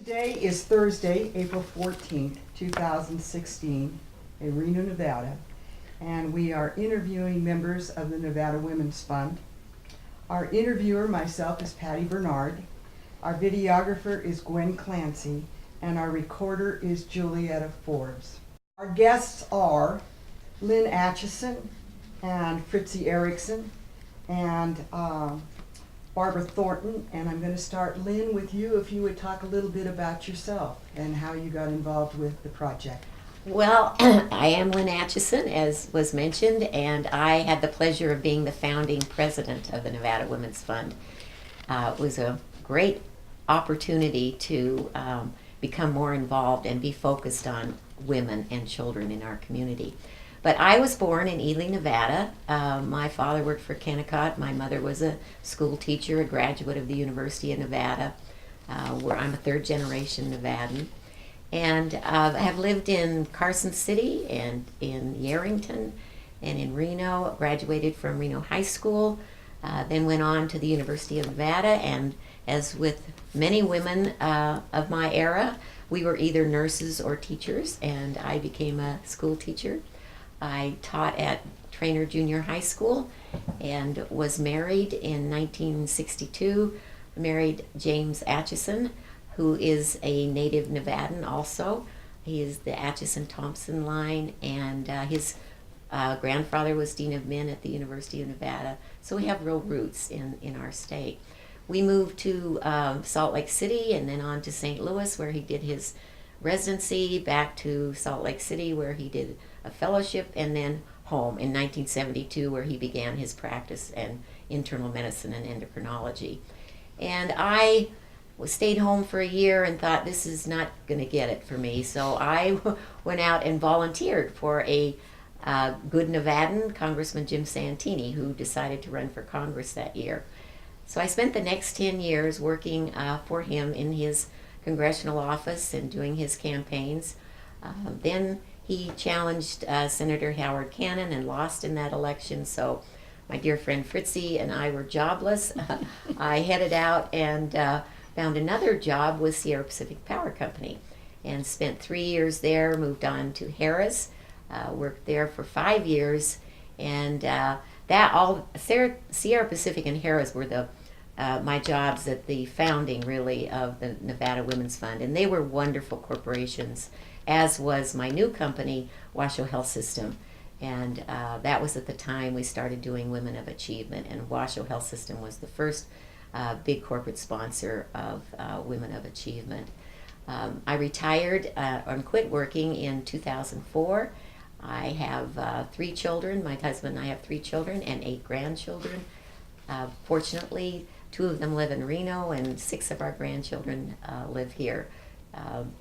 Today is Thursday, April 14th, 2016, in Reno, Nevada, and we are interviewing members of the Nevada Women's Fund. Our interviewer, myself, is Patty Bernard. Our videographer is Gwen Clancy, and our recorder is Julietta Forbes. Our guests are Lynn Atcheson and Fritsi Ericson and Barbara Thornton, and I'm going to start, Lynn, with you, if you would talk a little bit about yourself and how you got involved with the project. Well, I am Lynn Atcheson, as was mentioned, and I had the pleasure of being the founding president of the Nevada Women's Fund. It was a great opportunity to become more involved and be focused on women and children in our community. But I was born in Ely, Nevada. My father worked for Kennecott. My mother was a school teacher, a graduate of the University of Nevada, where I'm a third generation Nevadan. And have lived in Carson City and in Yerington and in Reno, graduated from Reno High School, then went on to the University of Nevada, and as with many women of my era, we were either nurses or teachers, and I became a school teacher. I taught at Trainer Junior High School and was married in 1962. I married James Atcheson, who is a native Nevadan also. He is the Atchison-Thompson line, and his grandfather was Dean of Men at the University of Nevada. So we have real roots in our state. We moved to Salt Lake City and then on to St. Louis, where he did his residency, back to Salt Lake City, where he did a fellowship, and then home in 1972, where he began his practice in internal medicine and endocrinology. And I stayed home for a year and thought, this is not going to get it for me. So I went out and volunteered for a good Nevadan, Congressman Jim Santini, who decided to run for Congress that year. So I spent the next 10 years working for him in his congressional office and doing his campaigns. Then he challenged Senator Howard Cannon and lost in that election, so my dear friend Fritsi and I were jobless. I headed out and found another job with Sierra Pacific Power Company and spent 3 years there, moved on to Harris, worked there for 5 years, and Sierra Pacific and Harris were my jobs at the founding, really, of the Nevada Women's Fund, and they were wonderful corporations, as was my new company, Washoe Health System. And that was at the time we started doing Women of Achievement, and Washoe Health System was the first big corporate sponsor of Women of Achievement. I retired and quit working in 2004. I have 3 children. My husband and I have 3 children and 8 grandchildren. Fortunately, 2 of them live in Reno, and 6 of our grandchildren live here.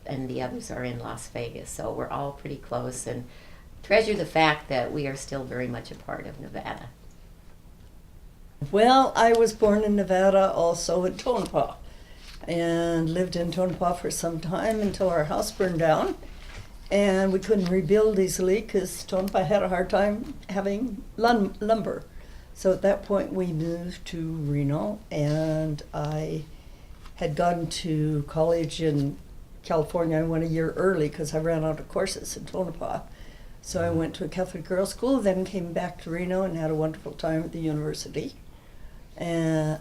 And the others are in Las Vegas, so we're all pretty close and treasure the fact that we are still very much a part of Nevada. Well, I was born in Nevada, also in Tonopah, and lived in Tonopah for some time until our house burned down, and we couldn't rebuild easily because Tonopah had a hard time having lumber. So at that point we moved to Reno, and I had gone to college in California. I went a year early because I ran out of courses in Tonopah. So I went to a Catholic girls' school, then came back to Reno and had a wonderful time at the university. And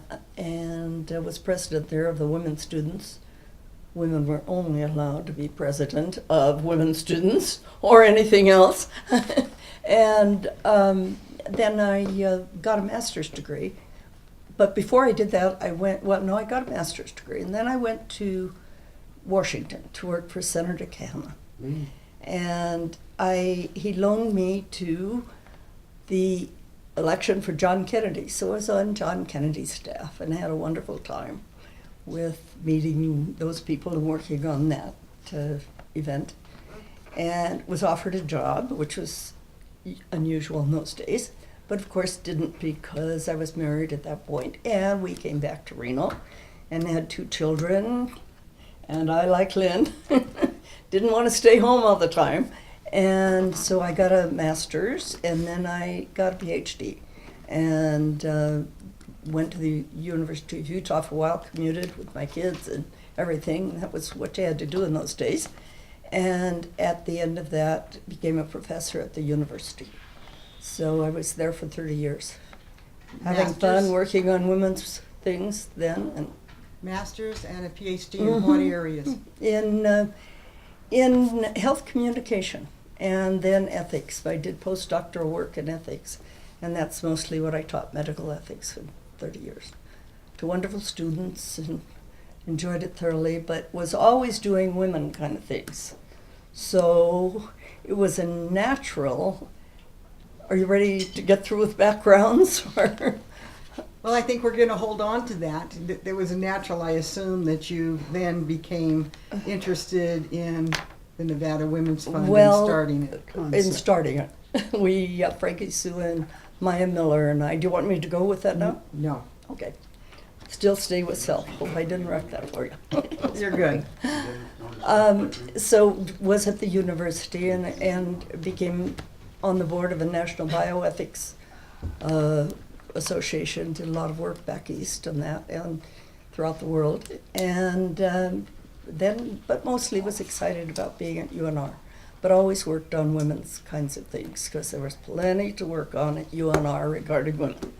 was president there of the women students. Women were only allowed to be president of women students or anything else. And then I got a master's degree. But before I did that, I got a master's degree. And then I went to Washington to work for Senator Kahana. And he loaned me to the election for John Kennedy. So I was on John Kennedy's staff and had a wonderful time with meeting those people and working on that event. And was offered a job, which was unusual in those days, but of course didn't, because I was married at that point. And we came back to Reno and had 2 children. And I, like Lynn, didn't want to stay home all the time. And so I got a master's, and then I got a PhD. And went to the University of Utah for a while, commuted with my kids and everything. That was what you had to do in those days. And at the end of that, became a professor at the university. So I was there for 30 years. Having Masters? fun working on women's things then, and Masters and a PhD in what areas? in health communication and then ethics. I did postdoctoral work in ethics, and that's mostly what I taught, medical ethics, for 30 years. To wonderful students, and enjoyed it thoroughly, but was always doing women kind of things. So it was a natural. Are you ready to get through with backgrounds? Well, I think we're going to hold on to that. There was a natural, I assume, that you then became interested in the Nevada Women's Fund and starting it. In starting it. We, Frankie Sue and Maya Miller and I. Do you want me to go with that now? No. Okay. Still stay with self. Hope I didn't wreck that for you. You're good. So was at the university and became on the board of a national bioethics association. Did a lot of work back east and that and throughout the world. And then, but mostly was excited about being at UNR. But always worked on women's kinds of things because there was plenty to work on at UNR regarding women.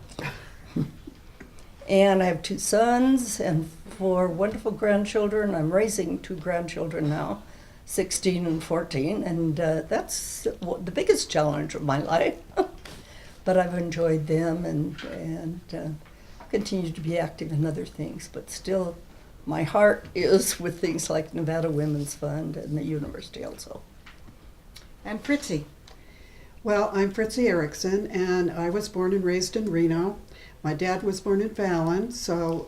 And I have 2 sons and 4 wonderful grandchildren. I'm raising 2 grandchildren now, 16 and 14, and that's the biggest challenge of my life. But I've enjoyed them and continue to be active in other things. But still, my heart is with things like Nevada Women's Fund and the university also. And Fritsi. Well, I'm Fritsi Ericson, and I was born and raised in Reno. My dad was born in Fallon,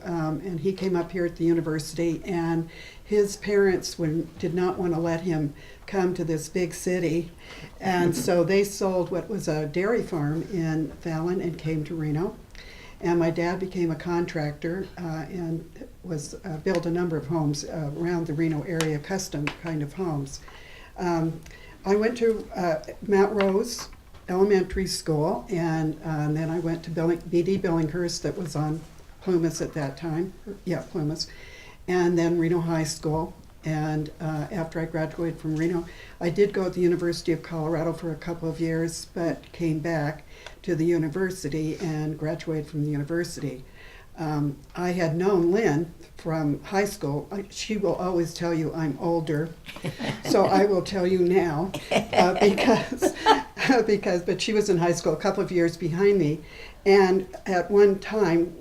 and he came up here at the university, and his parents did not want to let him come to this big city, and so they sold what was a dairy farm in Fallon and came to Reno. And my dad became a contractor and was built a number of homes around the Reno area, custom kind of homes. I went to Mount Rose Elementary School, and then I went to B.D. Billinghurst, that was on Plumas at that time. Yeah, Plumas. And then Reno High School. And after I graduated from Reno, I did go to the University of Colorado for a couple of years, but came back to the university and graduated from the university. I had known Lynn from high school. She will always tell you I'm older, so I will tell you now but she was in high school a couple of years behind me. And at one time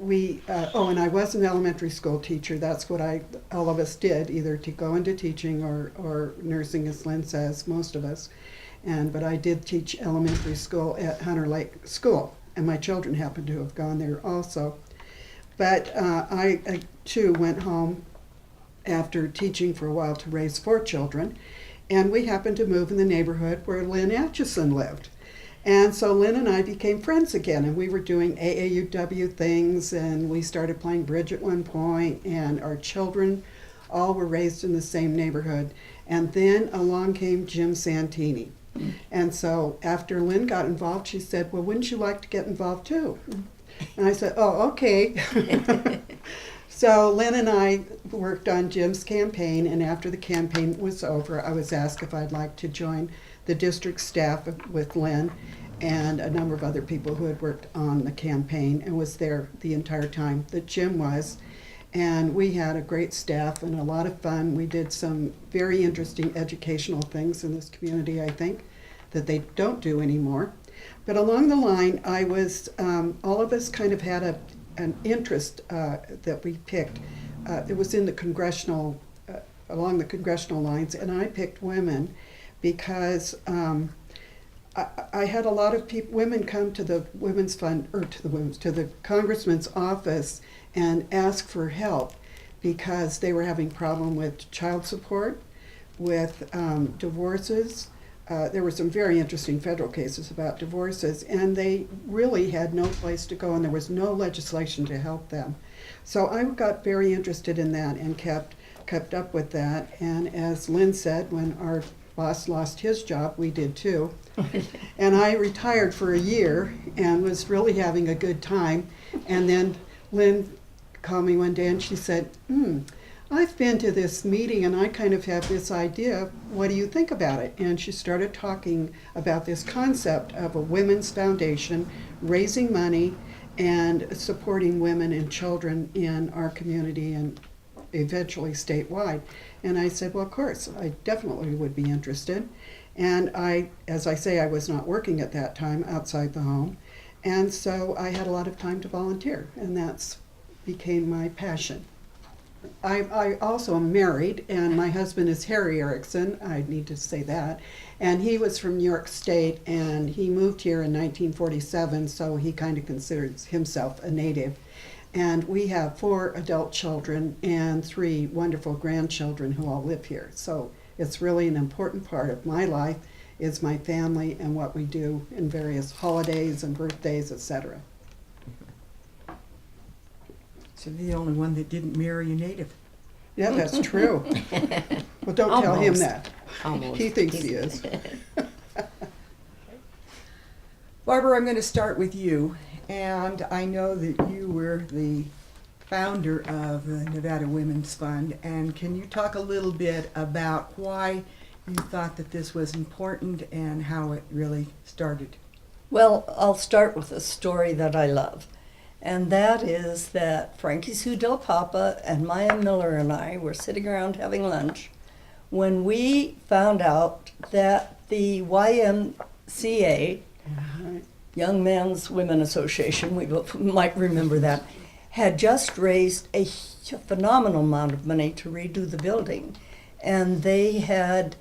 and I was an elementary school teacher. That's what all of us did, either to go into teaching or nursing, as Lynn says, most of us. But I did teach elementary school at Hunter Lake School, and my children happened to have gone there also. But I too went home after teaching for a while to raise 4 children, and we happened to move in the neighborhood where Lynn Atcheson lived. And so Lynn and I became friends again, and we were doing AAUW things, and we started playing bridge at one point, and our children all were raised in the same neighborhood. And then along came Jim Santini. And so after Lynn got involved, she said, well, wouldn't you like to get involved too? And I said, oh, okay. So Lynn and I worked on Jim's campaign, and after the campaign was over, I was asked if I'd like to join the district staff with Lynn and a number of other people who had worked on the campaign and was there the entire time that Jim was. And we had a great staff and a lot of fun. We did some very interesting educational things in this community, I think, that they don't do anymore. But along the line, I was, all of us kind of had an interest that we picked. It was in the congressional, along the congressional lines, and I picked women because I had a lot of women come to the Women's Fund, or to the Congressman's office and ask for help because they were having problem with child support, with divorces. There were some very interesting federal cases about divorces, and they really had no place to go, and there was no legislation to help them. So I got very interested in that and kept up with that. And as Lynn said, when our boss lost his job, we did too. And I retired for a year and was really having a good time. And then Lynn called me one day and she said, I've been to this meeting and I kind of have this idea, what do you think about it? And she started talking about this concept of a women's foundation, raising money and supporting women and children in our community and eventually statewide. And I said, well, of course, I definitely would be interested. And as I say, I was not working at that time outside the home. And so I had a lot of time to volunteer, and that's became my passion. I also am married, and my husband is Harry Ericson. I need to say that. And he was from New York State, and he moved here in 1947, so he kind of considers himself a native. And we have 4 adult children and 3 wonderful grandchildren who all live here. So it's really an important part of my life is my family and what we do in various holidays and birthdays, etc. So the only one that didn't marry a native. Yeah, that's true. Well, don't tell him Almost. that. Almost. He thinks he is. Barbara, I'm going to start with you. And I know that you were the founder of the Nevada Women's Fund. And can you talk a little bit about why you thought that this was important and how it really started? Well, I'll start with a story that I love. And that is that Frankie Sue Del Papa and Maya Miller and I were sitting around having lunch when we found out that the YMCA, Young Men's Women Association, we might remember that, had just raised a phenomenal amount of money to redo the building. And they had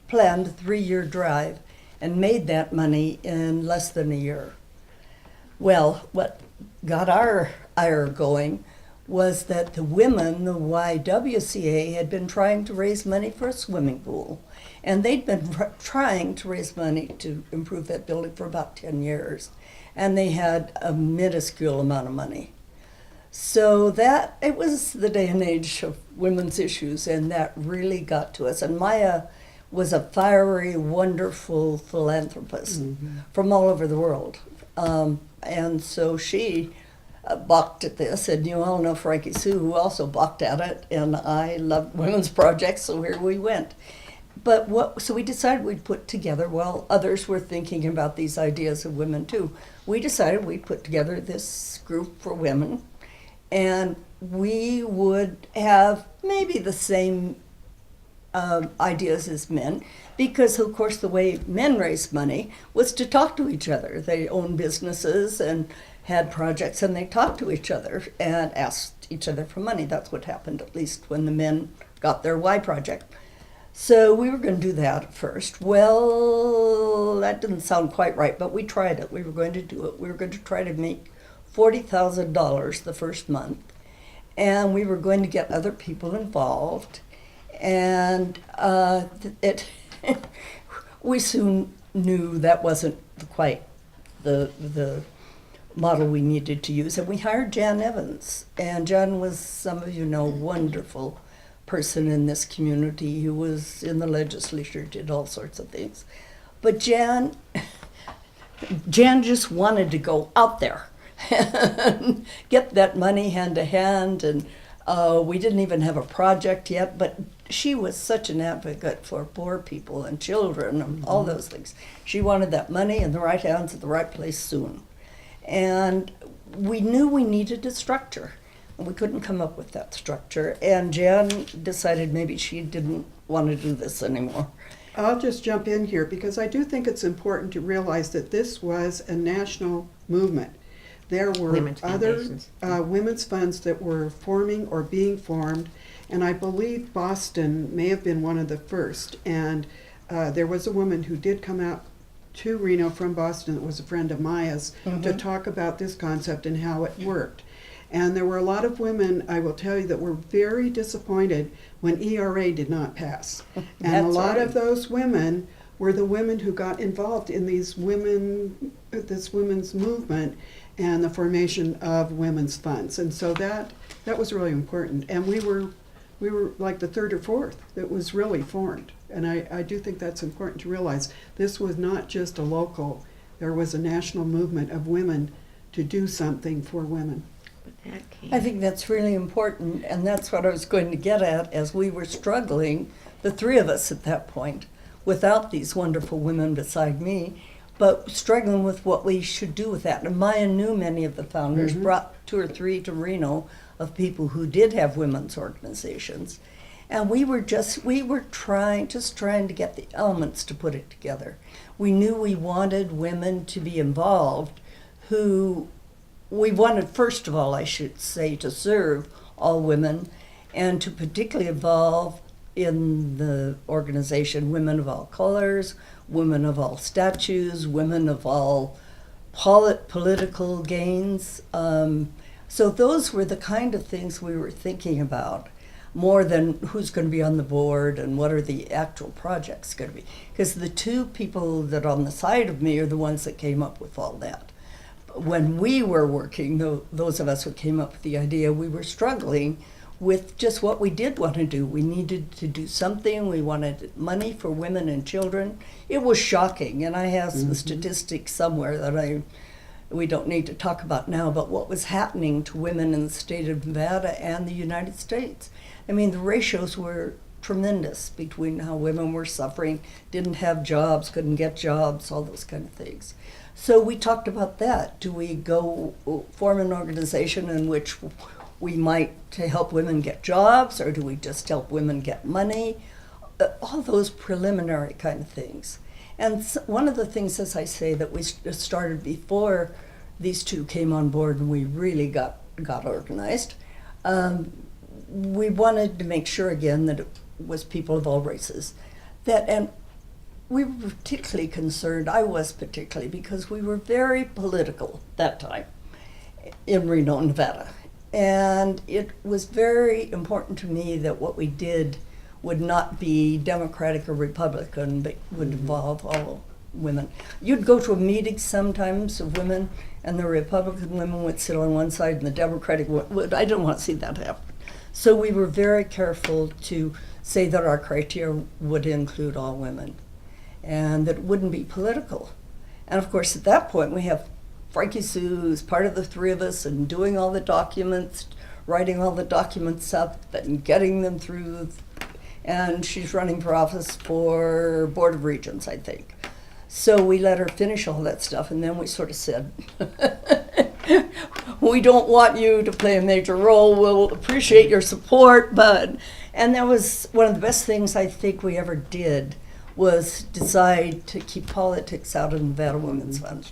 planned a 3-year drive and made that money in less than a year. Well, what got our ire going was that the women, the YWCA, had been trying to raise money for a swimming pool. And they'd been trying to raise money to improve that building for about 10 years. And they had a minuscule amount of money. So that, it was the day and age of women's issues, and that really got to us. And Maya was a fiery, wonderful philanthropist from all over the world. And so she balked at this, and you all know Frankie Sue, who also balked at it, and I loved women's projects, so here we went. But so we decided we'd put together, well, others were thinking about these ideas of women too. We decided we'd put together this group for women, and we would have maybe the same ideas as men, because of course the way men raised money was to talk to each other. They owned businesses and had projects, and they talked to each other and asked each other for money. That's what happened, at least when the men got their Y project. So we were going to do that at first. Well, that didn't sound quite right, but we tried it. We were going to do it. We were going to try to make $40,000 the first month, and we were going to get other people involved. And we soon knew that wasn't quite the model we needed to use, and we hired Jan Evans. And Jan was, some of you know, a wonderful person in this community who was in the legislature, did all sorts of things. But Jan just wanted to go out there and get that money hand to hand, and we didn't even have a project yet, but she was such an advocate for poor people and children and all those things. She wanted that money in the right hands at the right place soon. And we knew we needed a structure. We couldn't come up with that structure, and Jan decided maybe she didn't want to do this anymore. I'll just jump in here because I do think it's important to realize that this was a national movement. There were Women's other foundations. women's funds that were forming or being formed, and I believe Boston may have been one of the first. And there was a woman who did come out to Reno from Boston that was a friend of Maya's to talk about this concept and how it worked. And there were a lot of women, I will tell you, that were very disappointed when ERA did not pass. And a lot of those women were the women who got involved in this women's movement and the formation of women's funds. And so that was really important. And we were like the third or fourth that was really formed. And I do think that's important to realize. This was not just a local, there was a national movement of women to do something for women. That came. I think that's really important, and that's what I was going to get at as we were struggling, the three of us at that point, without these wonderful women beside me, but struggling with what we should do with that. And Maya knew many of the founders, brought 2 or 3 to Reno of people who did have women's organizations. And we were trying to get the elements to put it together. We knew we wanted women to be involved we wanted, first of all, I should say, to serve all women and to particularly involve in the organization women of all colors, women of all statues, women of all political gains. So those were the kind of things we were thinking about, more than who's going to be on the board and what are the actual projects going to be. Because the 2 people that are on the side of me are the ones that came up with all that. When we were working, those of us who came up with the idea, we were struggling with just what we did want to do. We needed to do something. We wanted money for women and children. It was shocking, and I have some statistics somewhere that we don't need to talk about now, but what was happening to women in the state of Nevada and the United States. I mean, the ratios were tremendous between how women were suffering, didn't have jobs, couldn't get jobs, all those kind of things. So we talked about that. Do we go form an organization in which we might to help women get jobs, or do we just help women get money? All those preliminary kind of things. And one of the things, as I say, that we started before these 2 came on board and we really got organized, we wanted to make sure again that it was people of all races. And we were particularly concerned, I was particularly, because we were very political that time in Reno, Nevada. And it was very important to me that what we did would not be Democratic or Republican, but would involve all women. You'd go to a meeting sometimes of women, and the Republican women would sit on one side and the Democratic would. I didn't want to see that happen. So we were very careful to say that our criteria would include all women and that it wouldn't be political. And of course, at that point, we have Frankie Sue, who's part of the 3 of us, and doing all the documents, writing all the documents up and getting them through. And she's running for office for Board of Regents, I think. So we let her finish all that stuff, and then we sort of said, we don't want you to play a major role. We'll appreciate your support, but... And that was one of the best things I think we ever did, was decide to keep politics out of Nevada Women's Fund.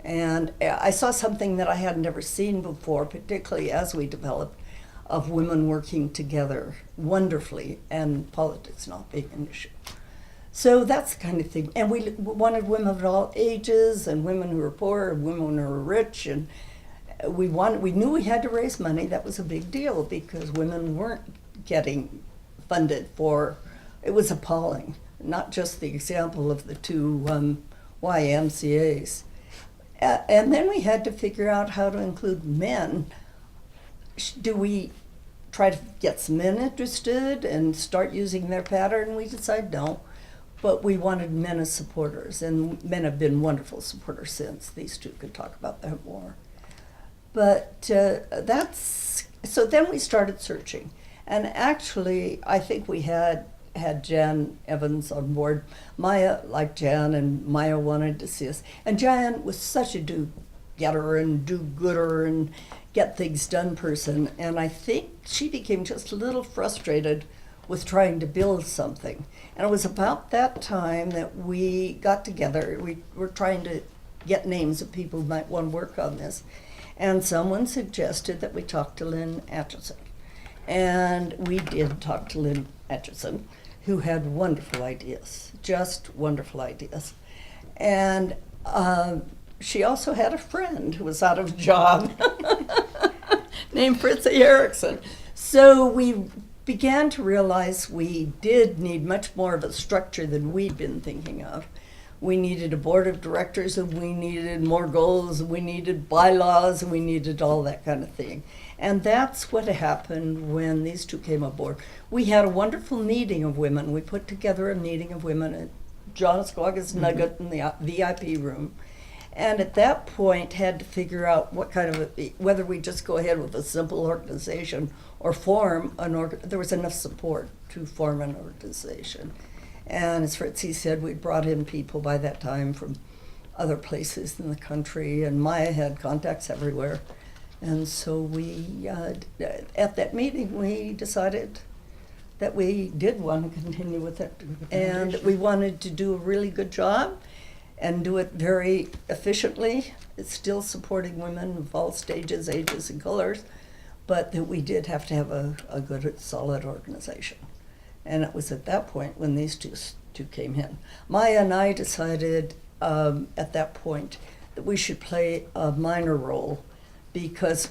And I saw something that I had never seen before, particularly as we developed, of women working together wonderfully and politics not being an issue. So that's the kind of thing. And we wanted women of all ages, and women who were poor, and women who were rich, and we knew we had to raise money. That was a big deal because women weren't getting funded for, it was appalling. Not just the example of the 2 YMCAs. And then we had to figure out how to include men. Do we try to get some men interested and start using their pattern? We decided no, but we wanted men as supporters, and men have been wonderful supporters since. These 2 could talk about that more. But so then we started searching. And actually, I think we had Jan Evans on board. Maya liked Jan, and Maya wanted to see us. And Jan was such a do-getter and do-gooder and get things done person. And I think she became just a little frustrated with trying to build something. And it was about that time that we got together. We were trying to get names of people who might want to work on this. And someone suggested that we talk to Lynn Atcheson. And we did talk to Lynn Atcheson, who had wonderful ideas, just wonderful ideas. And she also had a friend who was out of a job named Fritsi Ericson. So we began to realize we did need much more of a structure than we'd been thinking of. We needed a board of directors, and we needed more goals, and we needed bylaws, and we needed all that kind of thing. And that's what happened when these 2 came aboard. We had a wonderful meeting of women. We put together a meeting of women at John Squaw's Nugget in the VIP room. And at that point, had to figure out what kind of, whether we just go ahead with a simple organization or form there was enough support to form an organization. And as Fritsi said, we'd brought in people by that time from other places in the country, and Maya had contacts everywhere. And so we, at that meeting, we decided that we did want to continue with it. And that we wanted to do a really good job and do it very efficiently. It's still supporting women of all stages, ages, and colors, but that we did have to have a good, solid organization. And it was at that point when these two came in. Maya and I decided at that point that we should play a minor role, because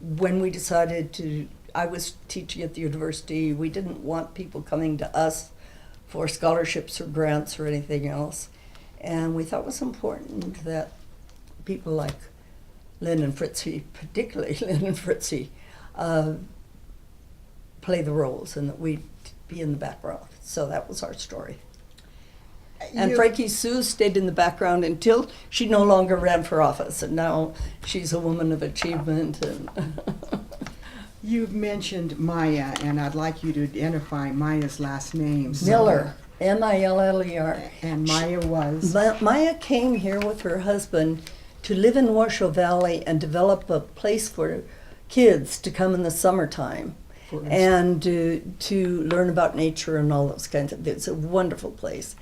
when we decided I was teaching at the university, we didn't want people coming to us for scholarships or grants or anything else. And we thought it was important that people like Lynn and Fritsi, particularly Lynn and Fritsi, play the roles, and that we'd be in the background. So that was our story. And Frankie Sue stayed in the background until she no longer ran for office, and now she's a woman of achievement. And You've mentioned Maya, and I'd like you to identify Maya's last name. Miller, Miller. And Maya was? Maya came here with her husband to live in Washoe Valley and develop a place for kids to come in the summertime and to learn about nature and all those kinds of things. It's a wonderful place.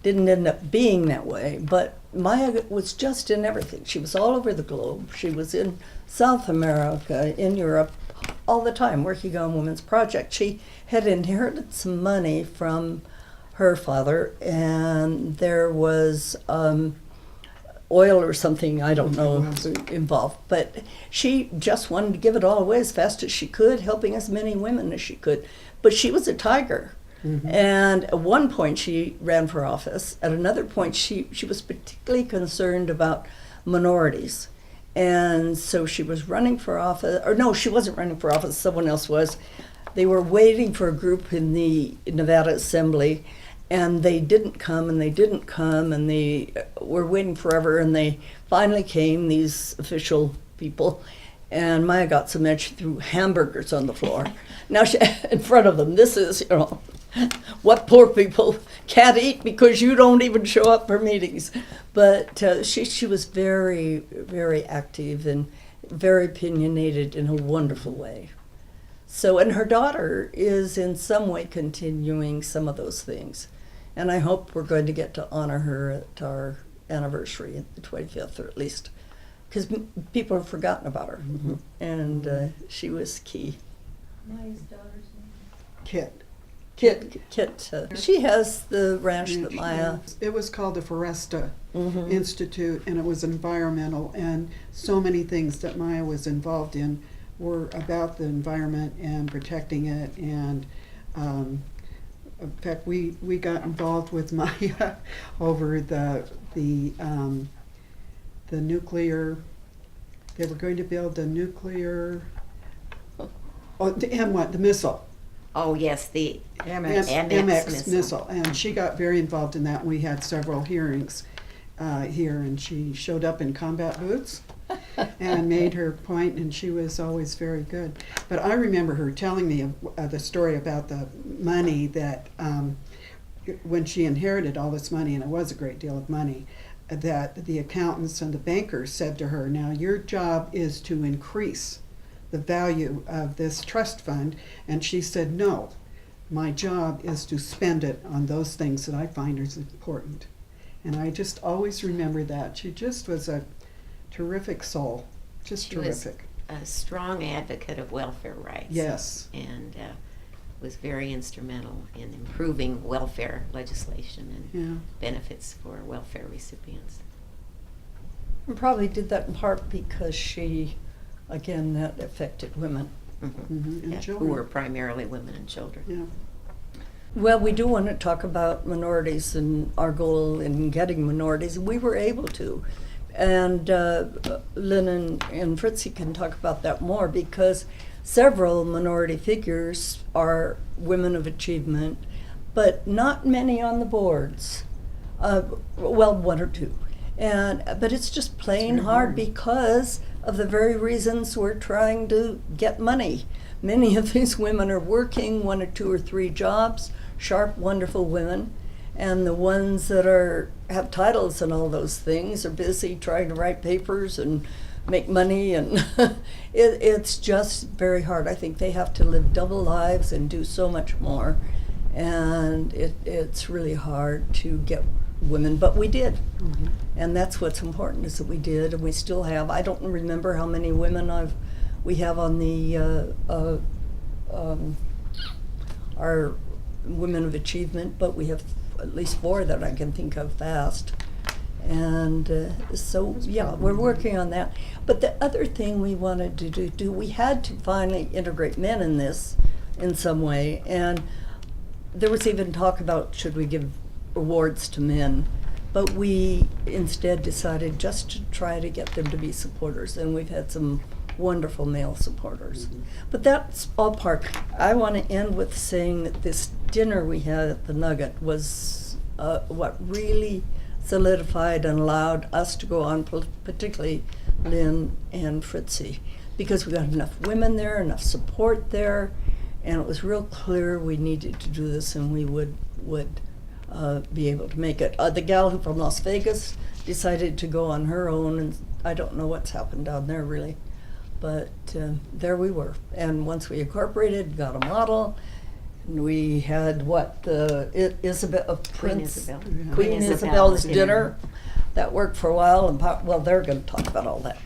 Didn't end up being that way, but Maya was just in everything. She was all over the globe. She was in South America, in Europe, all the time working on women's projects. She had inherited some money from her father, and there was oil or something, I don't know, involved. But she just wanted to give it all away as fast as she could, helping as many women as she could. But she was a tiger. Mm-hmm. And at one point she ran for office. At another point she was particularly concerned about minorities. And so she was running for office, or no, she wasn't running for office, someone else was. They were waiting for a group in the Nevada Assembly, and they didn't come, and they were waiting forever, and they finally came, these official people, and Maya got so mad she threw hamburgers on the floor. Now she, in front of them, this is, what poor people can't eat because you don't even show up for meetings. But she was very, very active and very opinionated in a wonderful way. So, and her daughter is in some way continuing some of those things. And I hope we're going to get to honor her at our anniversary, the 25th, or at least, because people have forgotten about her. Mm-hmm. And she was key. Maya's daughter's name? Kit. She has the ranch that Maya. It was called the Foresta Mm-hmm. Institute, and it was environmental, and so many things that Maya was involved in were about the environment and protecting it. And in fact, we got involved with Maya over the nuclear. They were going to build the nuclear. Oh, the missile. Oh, yes, the MX missile. And she got very involved in that. We had several hearings here, and she showed up in combat boots and made her point, and she was always very good. But I remember her telling me the story about the money that when she inherited all this money, and it was a great deal of money, that the accountants and the bankers said to her, now your job is to increase the value of this trust fund. And she said, no, my job is to spend it on those things that I find is important. And I just always remember that. She just was a terrific soul, just terrific. Was a strong advocate of welfare rights. Yes. And was very instrumental in improving welfare legislation and benefits for welfare recipients. And probably did that in part because she, again, that affected women. Mm-hmm. Mm-hmm. And who children. were primarily women and children. Yeah. Well, we do want to talk about minorities and our goal in getting minorities. We were able to. And Lynn and Fritsi can talk about that more, because several minority figures are women of achievement, but not many on the boards. Well, one or two. But it's just plain very hard hard. because of the very reasons we're trying to get money. Many of these women are working 1 or 2 or 3 jobs, sharp, wonderful women, and the ones that have titles and all those things are busy trying to write papers and make money, and it's just very hard. I think they have to live double lives and do so much more, and it's really hard to get women, but we did. Mhm. And that's what's important, is that we did, and we still have. I don't remember how many women we have on the our Women of Achievement, but we have at least 4 that I can think of fast. And so, yeah, we're working on that. But the other thing we wanted to do, we had to finally integrate men in this in some way. And there was even talk about, should we give awards to men? But we instead decided just to try to get them to be supporters. And we've had some wonderful male supporters. But that's all part. I want to end with saying that this dinner we had at the Nugget was what really solidified and allowed us to go on, particularly Lynn and Fritsi, because we got enough women there, enough support there, and it was real clear we needed to do this, and we would be able to make it. The gal from Las Vegas decided to go on her own, and I don't know what's happened down there really, but there we were. And once we incorporated, got a model, and we had Isabel, Queen Prince, Isabel. Yeah. Queen Queen Isabel's Isabel's dinner. That worked for a while, and well, they're going to talk about all that.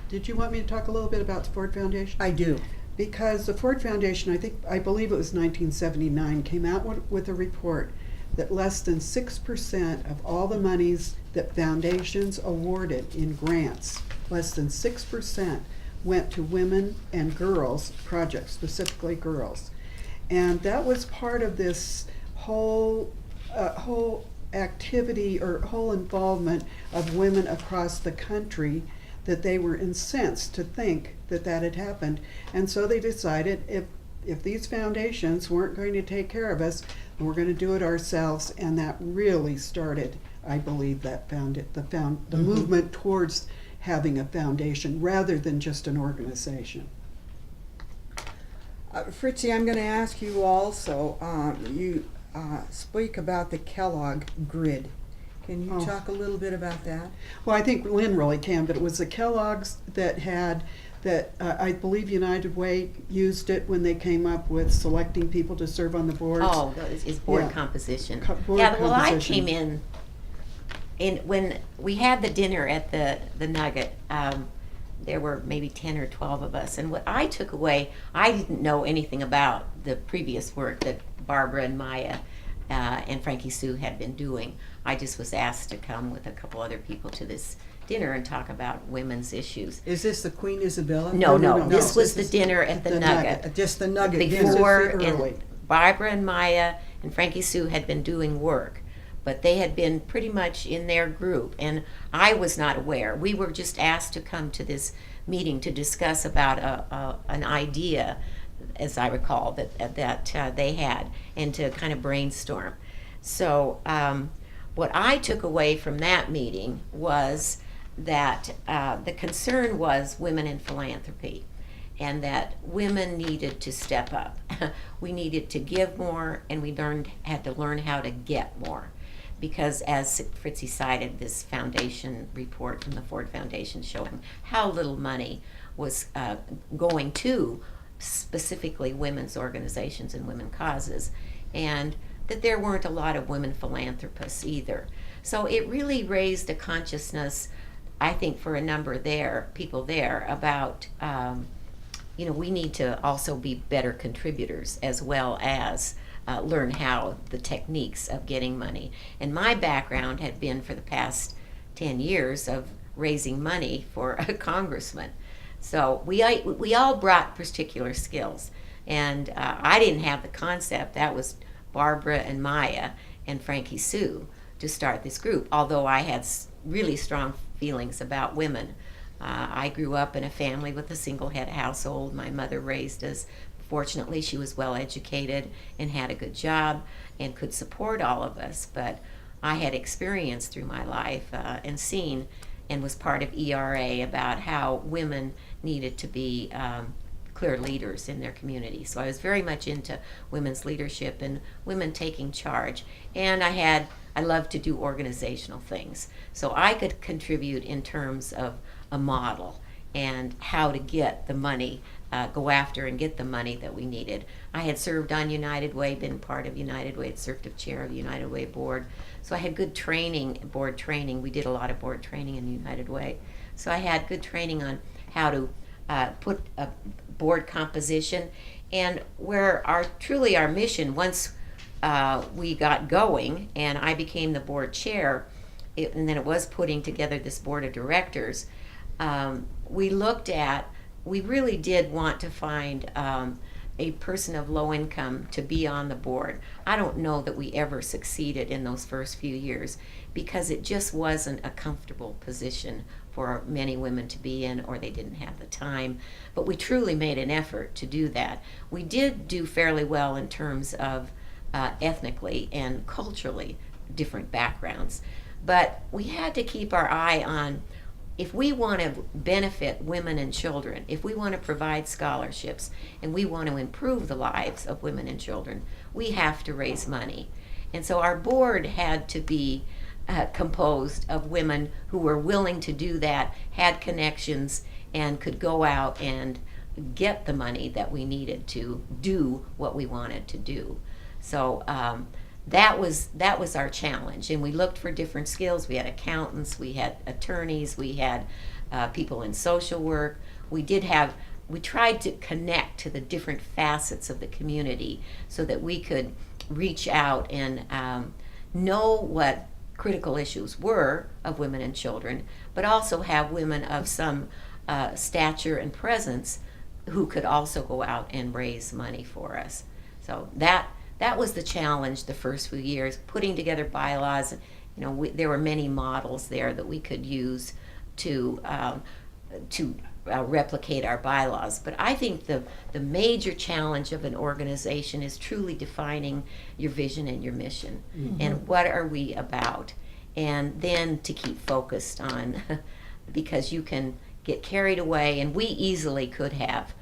Did you want me to talk a little bit about the Ford Foundation? I do. Because the Ford Foundation, I believe it was 1979, came out with a report that less than 6% of all the monies that foundations awarded in grants, less than 6% went to women and girls projects, specifically girls. And that was part of this whole activity or whole involvement of women across the country, that they were incensed to think that had happened. And so they decided if these foundations weren't going to take care of us, we're going to do it ourselves. And that really started, I believe, the movement towards having a foundation rather than just an organization. Fritzi, I'm going to ask you also, you speak about the Kellogg grid. Can you talk a little bit about that? Well, I think Lynn really can, but it was the Kellogg's that I believe United Way used it when they came up with selecting people to serve on the boards. Oh, it's board Yeah. composition. Board Well, I composition. came in when we had the dinner at the Nugget. There were maybe 10 or 12 of us, and what I took away, I didn't know anything about the previous work that Barbara and Maya and Frankie Sue had been doing. I just was asked to come with a couple other people to this dinner and talk about women's issues. Is this the Queen Isabella? No, no, this was this the is dinner at the Nugget. Just the Nugget dinner. Before, This is the early. and Barbara and Maya and Frankie Sue had been doing work, but they had been pretty much in their group, and I was not aware. We were just asked to come to this meeting to discuss about an idea, as I recall, that they had, and to kind of brainstorm. So what I took away from that meeting was that the concern was women in philanthropy, and that women needed to step up. We needed to give more, and we had to learn how to get more. Because as Fritzi cited, this foundation report from the Ford Foundation showing how little money was going to specifically women's organizations and women causes, and that there weren't a lot of women philanthropists either. So it really raised a consciousness, I think, for a number of people there about, we need to also be better contributors as well as learn how the techniques of getting money. And my background had been for the past 10 years of raising money for a congressman. So we all brought particular skills. And I didn't have the concept. That was Barbara and Maya and Frankie Sue to start this group, although I had really strong feelings about women. I grew up in a family with a single head household. My mother raised us. Fortunately, she was well educated and had a good job and could support all of us. But I had experienced through my life and seen and was part of ERA about how women needed to be clear leaders in their community. So I was very much into women's leadership and women taking charge. And I loved to do organizational things. So I could contribute in terms of a model and how to get the money, go after and get the money that we needed. I had served on United Way, been part of United Way, had served as chair of the United Way board. So I had good training, board training. We did a lot of board training in United Way. So I had good training on how to put a board composition, and where truly our mission, once we got going and I became the board chair, and then it was putting together this board of directors, we really did want to find a person of low income to be on the board. I don't know that we ever succeeded in those first few years because it just wasn't a comfortable position for many women to be in, or they didn't have the time. But we truly made an effort to do that. We did do fairly well in terms of ethnically and culturally different backgrounds. But we had to keep our eye on, if we want to benefit women and children, if we want to provide scholarships, and we want to improve the lives of women and children, we have to raise money. And so our board had to be composed of women who were willing to do that, had connections, and could go out and get the money that we needed to do what we wanted to do. So that was our challenge, and we looked for different skills. We had accountants, we had attorneys, we had people in social work. We tried to connect to the different facets of the community so that we could reach out and know what critical issues were of women and children, but also have women of some stature and presence who could also go out and raise money for us. So that was the challenge the first few years, putting together bylaws. There were many models there that we could use to replicate our bylaws. But I think the major challenge of an organization is truly defining your vision and your mission, and what are we about, and then to keep focused on, because you can get carried away, and we easily could have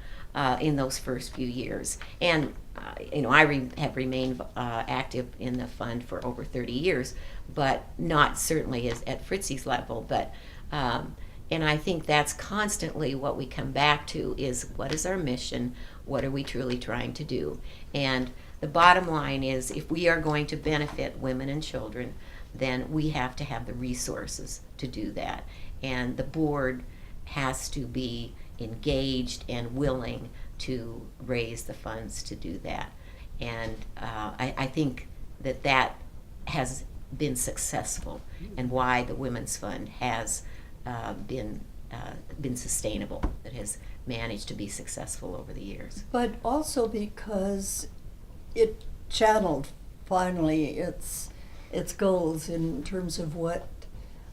in those first few years. And I have remained active in the fund for over 30 years, but not certainly at Fritsi's level. But and I think that's constantly what we come back to, is what is our mission? What are we truly trying to do? And the bottom line is, if we are going to benefit women and children, then we have to have the resources to do that. And the board has to be engaged and willing to raise the funds to do that. And I think that has been successful, and why the Women's Fund has been sustainable. It has managed to be successful over the years. But also because it channeled finally its goals in terms of what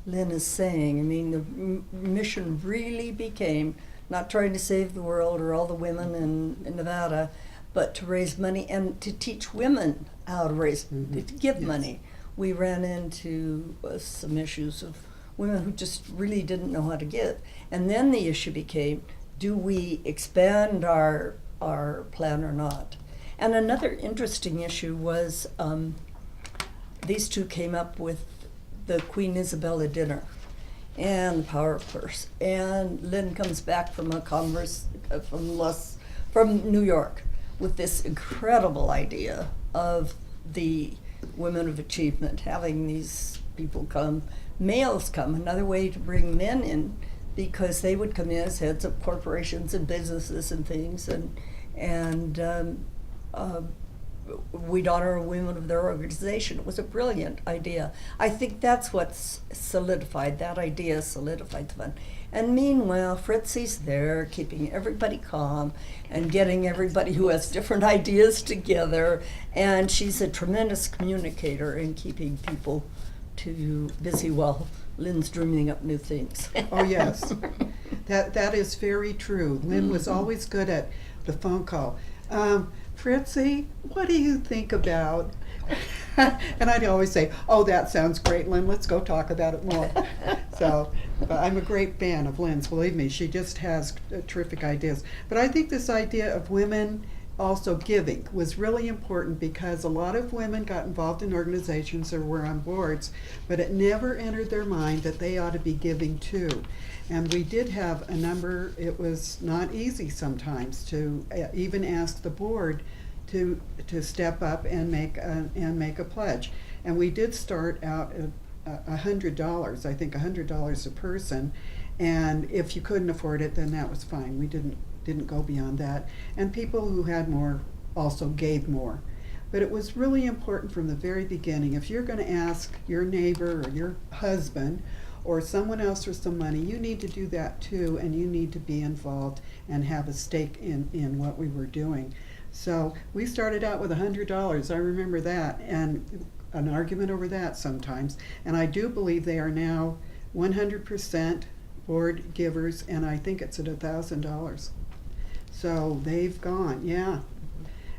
Lynn is saying. I mean, the mission really became not trying to save the world or all the women in Nevada, but to raise money and to teach women how to to give money. We ran into some issues of women who just really didn't know how to give. And then the issue became, do we expand our plan or not? And another interesting issue was these two came up with the Queen Isabella dinner and the power of purse. And Lynn comes back from a congress from New York with this incredible idea of the Women of Achievement, having these people come, males come, another way to bring men in, because they would come in as heads of corporations and businesses and things, and we'd honor women of their organization. It was a brilliant idea. I think that's what's solidified, that idea solidified the fund. And meanwhile, Fritsi's there, keeping everybody calm and getting everybody who has different ideas together. And she's a tremendous communicator in keeping people too busy while Lynn's dreaming up new things. Oh, yes. That is very true. Lynn was always good at the phone call. Fritsi, what do you think about? And I'd always say, oh, that sounds great, Lynn, let's go talk about it more. So, but I'm a great fan of Lynn's, believe me, she just has terrific ideas. But I think this idea of women also giving was really important, because a lot of women got involved in organizations or were on boards, but it never entered their mind that they ought to be giving too. And we did have a number, it was not easy sometimes to even ask the board to step up and make a pledge. And we did start out at $100, I think $100 a person, and if you couldn't afford it, then that was fine. We didn't go beyond that. And people who had more also gave more. But it was really important from the very beginning, if you're going to ask your neighbor or your husband or someone else for some money, you need to do that too, and you need to be involved and have a stake in what we were doing. So we started out with $100, I remember that, and an argument over that sometimes. And I do believe they are now 100% board givers, and I think it's at $1,000. So they've gone, yeah.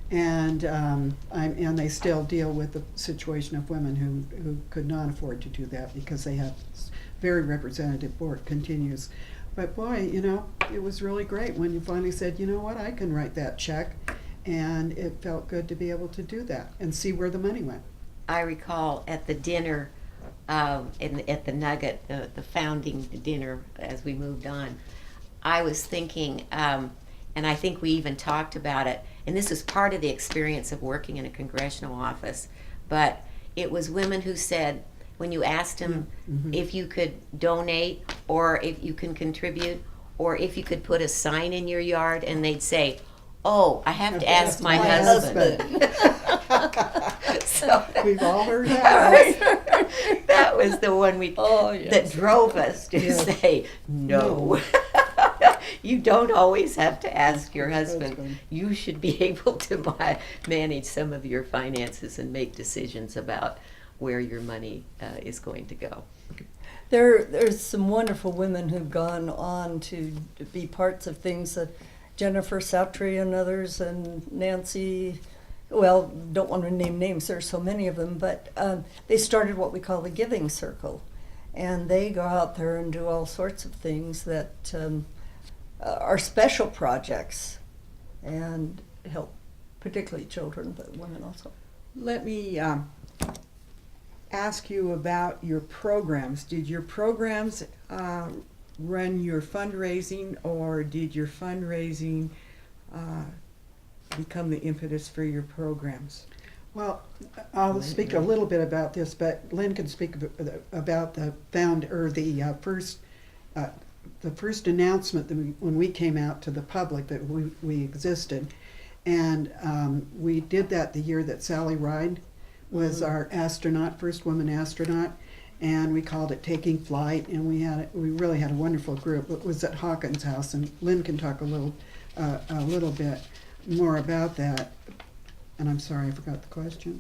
And and they still deal with the situation of women who could not afford to do that because they have very representative board, continues. But boy, you know, it was really great when you finally said, you know what, I can write that check. And it felt good to be able to do that and see where the money went. I recall at the dinner, at the Nugget, the founding dinner as we moved on, I was thinking, and I think we even talked about it, and this is part of the experience of working in a congressional office, but it was women who said, when you asked them if you could donate or if you can contribute or if you could put a sign in your yard, and they'd say, oh, I have to ask my husband. So We've all heard that. that was the one that drove us to Yes. say, no. You don't always have to ask your husband. You should be able to manage some of your finances and make decisions about where your money is going to go. There's some wonderful women who've gone on to be parts of things that Jennifer Saptry and others, and Nancy, well, don't want to name names, there's so many of them, but they started what we call the Giving Circle. And they go out there and do all sorts of things that are special projects and help particularly children, but women also. Let me ask you about your programs. Did your programs run your fundraising, or did your fundraising become the impetus for your programs? Well, I'll speak a little bit about this, but Lynn can speak about the first announcement that when we came out to the public that we existed, and we did that the year that Sally Ride was our astronaut, first woman astronaut, and we called it Taking Flight, and we really had a wonderful group. It was at Hawkins' house, and Lynn can talk a little bit more about that. And I'm sorry, I forgot the question.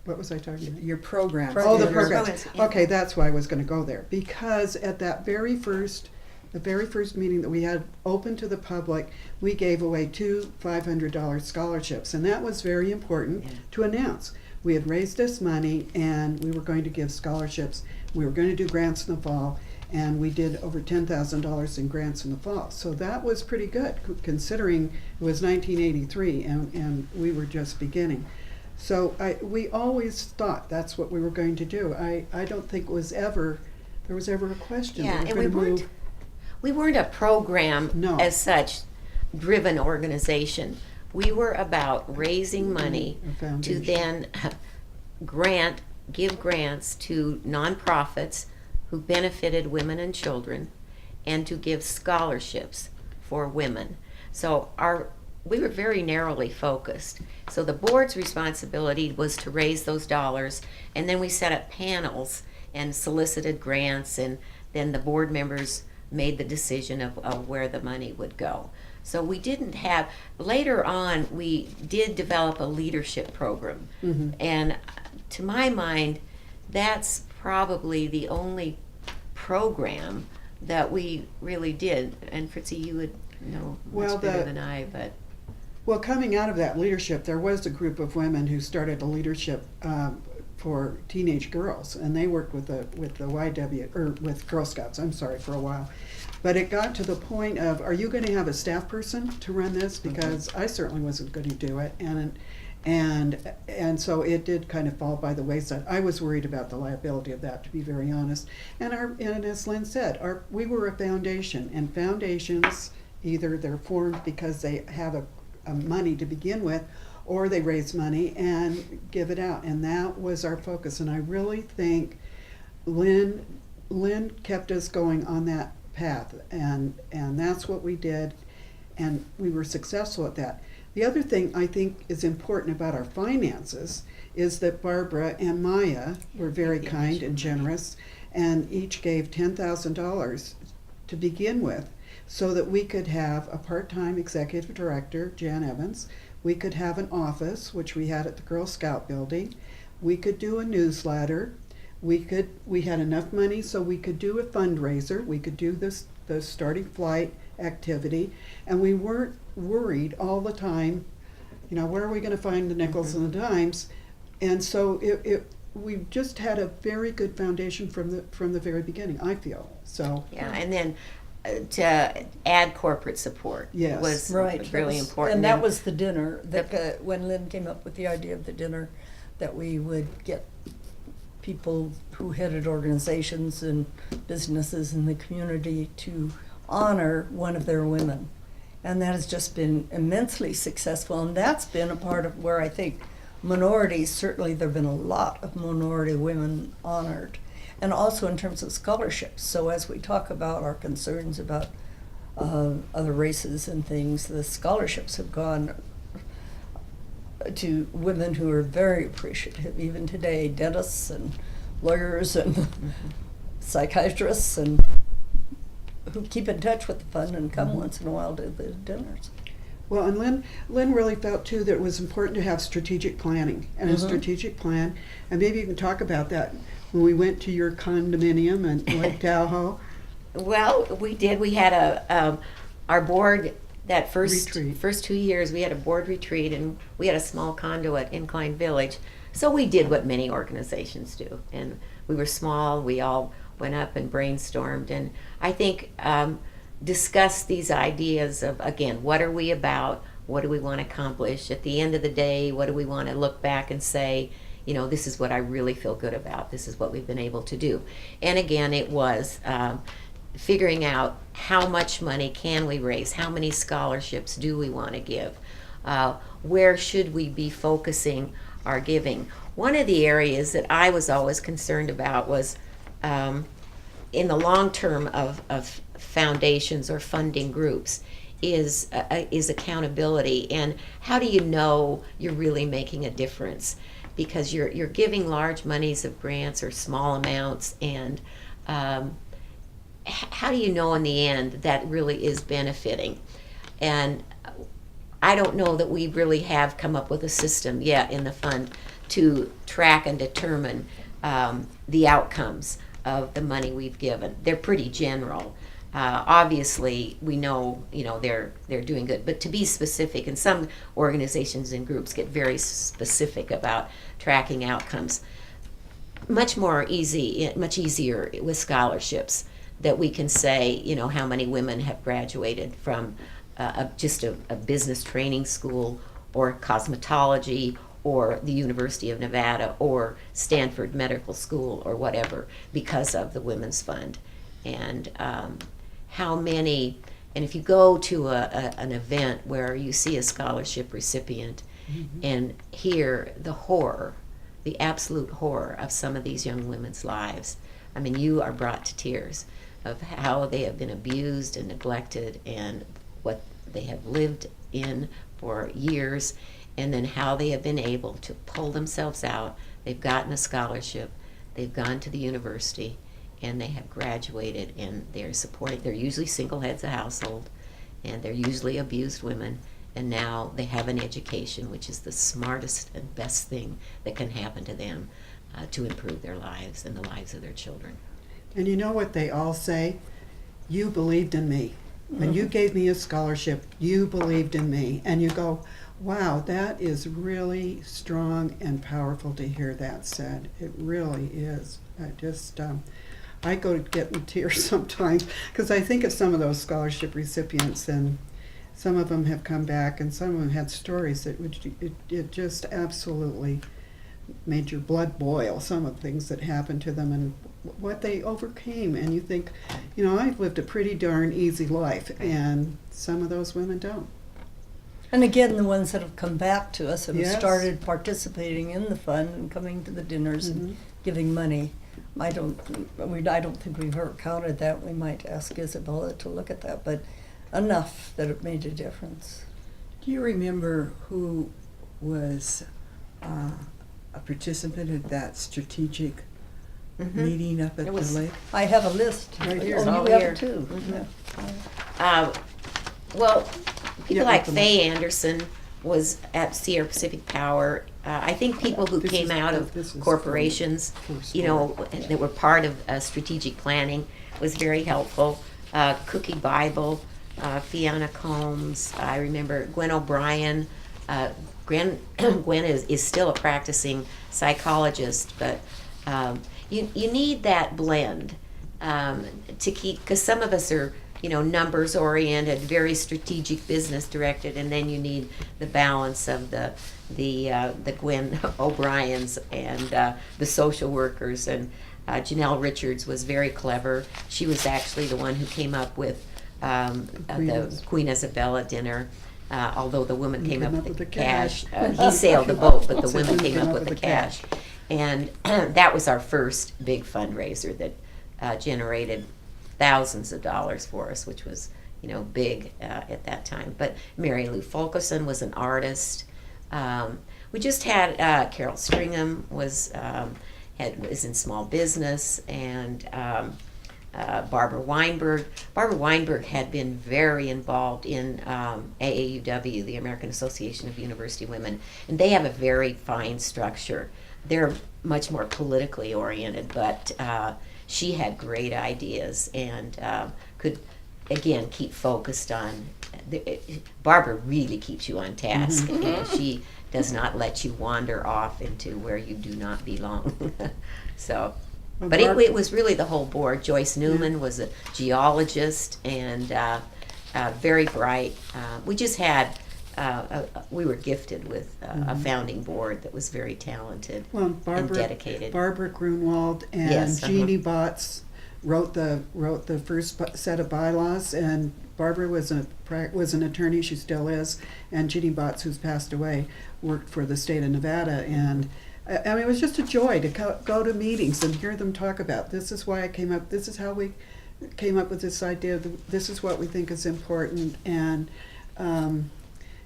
What was I talking about? Your programs. Oh, the Your programs. programs, yeah. Okay, that's why I was going to go there. Because at that the very first meeting that we had open to the public, we gave away 2 $500 scholarships, and that was very important to announce. We had raised this money, and we were going to give scholarships. We were going to do grants in the fall, and we did over $10,000 in grants in the fall. So that was pretty good, considering it was 1983, and we were just beginning. So we always thought that's what we were going to do. I don't think there was ever a question that and we were going to move. we weren't a program No. as such driven organization. We were about raising money A to foundation. then give grants to nonprofits who benefited women and children, and to give scholarships for women. So we were very narrowly focused. So the board's responsibility was to raise those dollars, and then we set up panels and solicited grants, and then the board members made the decision of where the money would go. So we didn't have, later on, we did develop a leadership program. Mm-hmm. And to my mind, that's probably the only program that we really did. And Fritsi, you would know much better than I, but. Well, coming out of that leadership, there was a group of women who started a leadership for teenage girls, and they worked with the YW, or with Girl Scouts, I'm sorry, for a while. But it got to the point of, are you gonna have a staff person to run this? Because I certainly wasn't gonna do it, and so it did kind of fall by the wayside. I was worried about the liability of that, to be very honest. And as Lynn said, we were a foundation, and foundations, either they're formed because they have a money to begin with, or they raise money and give it out. And that was our focus. And I really think Lynn kept us going on that path, and that's what we did, and we were successful at that. The other thing I think is important about our finances is that Barbara and Maya were very kind and generous, and each gave $10,000 to begin with, so that we could have a part-time executive director, Jan Evans. We could have an office, which we had at the Girl Scout building. We could do a newsletter. We had enough money so we could do a fundraiser. We could do the starting flight activity, and we weren't worried all the time, where are we going to find the nickels and the dimes? And so we just had a very good foundation from the very beginning, I feel. So Yeah, and then to add corporate support Yes. was Right. really important. And that was the dinner, that when Lynn came up with the idea of the dinner, that we would get people who headed organizations and businesses in the community to honor one of their women. And that has just been immensely successful, and that's been a part of where I think minorities, certainly there have been a lot of minority women honored, and also in terms of scholarships. So as we talk about our concerns about other races and things, the scholarships have gone to women who are very appreciative, even today, dentists and lawyers and psychiatrists, and who keep in touch with the fund and come once in a while to the dinners. Well, and Lynn really felt too that it was important to have strategic planning and a strategic plan. And maybe you can talk about that when we went to your condominium in Lake Tahoe. Well, we did. We had our board that Retreat. first 2 years. We had a board retreat, and we had a small condo at Incline Village. So we did what many organizations do, and we were small. We all went up and brainstormed, and I think discussed these ideas of, again, what are we about? What do we want to accomplish? At the end of the day, what do we want to look back and say, this is what I really feel good about. This is what we've been able to do. And again, it was figuring out how much money can we raise? How many scholarships do we want to give? Where should we be focusing our giving? One of the areas that I was always concerned about was in the long term of foundations or funding groups is accountability, and how do you know you're really making a difference? Because you're giving large monies of grants or small amounts, and how do you know in the end that really is benefiting? And I don't know that we really have come up with a system yet in the fund to track and determine the outcomes of the money we've given. They're pretty general. Obviously, we know they're doing good, but to be specific, and some organizations and groups get very specific about tracking outcomes. Much easier with scholarships, that we can say, how many women have graduated from just a business training school, or cosmetology, or the University of Nevada, or Stanford Medical School, or whatever, because of the Women's Fund. And how many, and if you go to an event where you see a scholarship recipient and hear the absolute horror of some of these young women's lives, I mean, you are brought to tears of how they have been abused and neglected, and what they have lived in for years, and then how they have been able to pull themselves out. They've gotten a scholarship, they've gone to the university, and they have graduated, and they're usually single heads of household, and they're usually abused women, and now they have an education, which is the smartest and best thing that can happen to them to improve their lives and the lives of their children. And you know what they all say? You believed in me. When you gave me a scholarship, you believed in me. And you go, Wow, that is really strong and powerful to hear that said. It really is. I go to get in tears sometimes because I think of some of those scholarship recipients, and some of them have come back and some of them had stories that it just absolutely made your blood boil, some of the things that happened to them and what they overcame. And you think, I've lived a pretty darn easy life, and some of those women don't. And again, the ones that have come back to us and Yes. started participating in the fund and coming to the dinners Mhm. and giving money. I don't think we've ever counted that. We might ask Isabella to look at that, but enough that it made a difference. Do you remember who was a participant at that strategic meeting up at It was- the lake? I have a list. Right here. Oh, It's all you have here. it too. Mhm. Yeah. Well, people Yeah, like open Faye Anderson was at Sierra Pacific Power. I think people who This came is- out of this is corporations, for that were part of strategic planning was very helpful. Cookie Bible, Fiona Combs, I remember Gwen O'Brien. Gwen is still a practicing psychologist, but you need that blend to keep, because some of us are numbers oriented, very strategic, business directed, and then you need the balance of the Gwen O'Briens and the social workers. And Janelle Richards was very clever. She was actually the one who came up with the Queen Isabella dinner. Although the woman came up with the cash. He sailed the boat, but the women came up with the cash. And that was our first big fundraiser that generated thousands of dollars for us, which was big at that time. But Mary Lou Fulkerson was an artist. We just had Carol Stringham was in small business, and Barbara Weinberg. Barbara Weinberg had been very involved in AAUW, the American Association of University Women, and they have a very fine structure. They're much more politically oriented, but she had great ideas and could, again, keep focused on. Barbara really keeps you on task, and she does not let you wander off into where you do not belong. So. Well, But it was really the whole board. Joyce Newman was a geologist and very bright. We just had, we were gifted with a founding board that was very talented Well, and dedicated. Barbara Grunwald and Yes, Jeannie Botts wrote the first set of bylaws, and Barbara was an attorney, she still is, and Jeannie Botts, who's passed away, worked for the state of Nevada. And I mean, it was just a joy to go to meetings and hear them talk about, this is why I came up, this is how we came up with this idea, this is what we think is important. And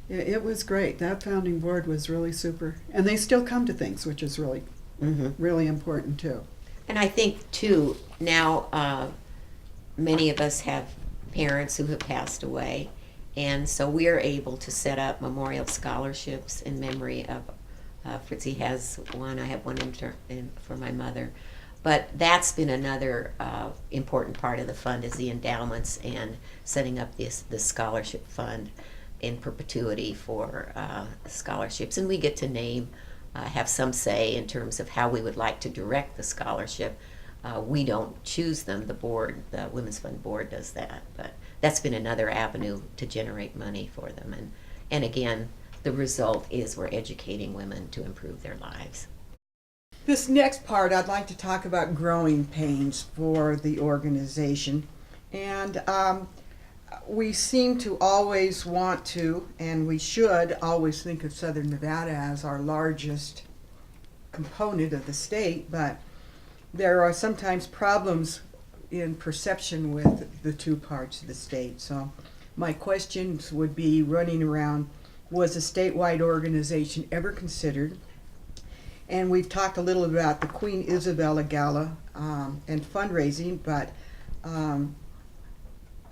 it was great. That founding board was really super. And they still come to things, which is really, really important too. And I think, too, now many of us have parents who have passed away, and so we're able to set up memorial scholarships in memory of Fritsi has one. I have one for my mother. But that's been another important part of the fund, is the endowments and setting up this scholarship fund in perpetuity for scholarships. And we get to name, have some say in terms of how we would like to direct the scholarship. We don't choose them. The board, the Women's Fund board, does that. But that's been another avenue to generate money for them. And again, the result is we're educating women to improve their lives. This next part, I'd like to talk about growing pains for the organization. And we seem to always want to, and we should always think of Southern Nevada as our largest component of the state, but there are sometimes problems in perception with the two parts of the state. So my questions would be running around, was a statewide organization ever considered? And we've talked a little about the Queen Isabella Gala and fundraising, but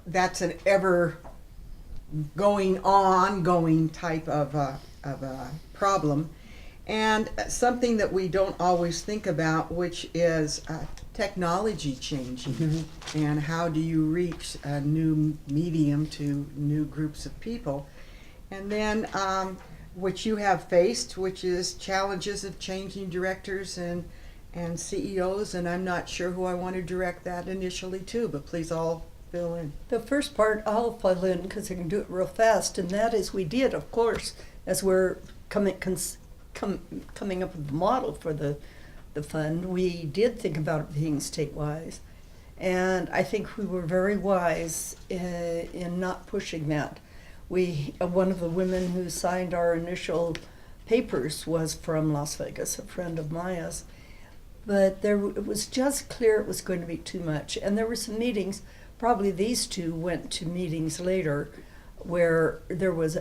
that's an ever ongoing type of a problem. And something that we don't always think about, which is technology changing, and how do you reach a new medium to new groups of people. And then which you have faced, which is challenges of changing directors and CEOs, and I'm not sure who I want to direct that initially to, but please all fill in. The first part I'll fill in because I can do it real fast, and that is we did, of course, as we're coming up with the model for the fund, we did think about it being statewide. And I think we were very wise in not pushing that. One of the women who signed our initial papers was from Las Vegas, a friend of Maya's. But it was just clear it was going to be too much. And there were some meetings, probably these two went to meetings later, where it was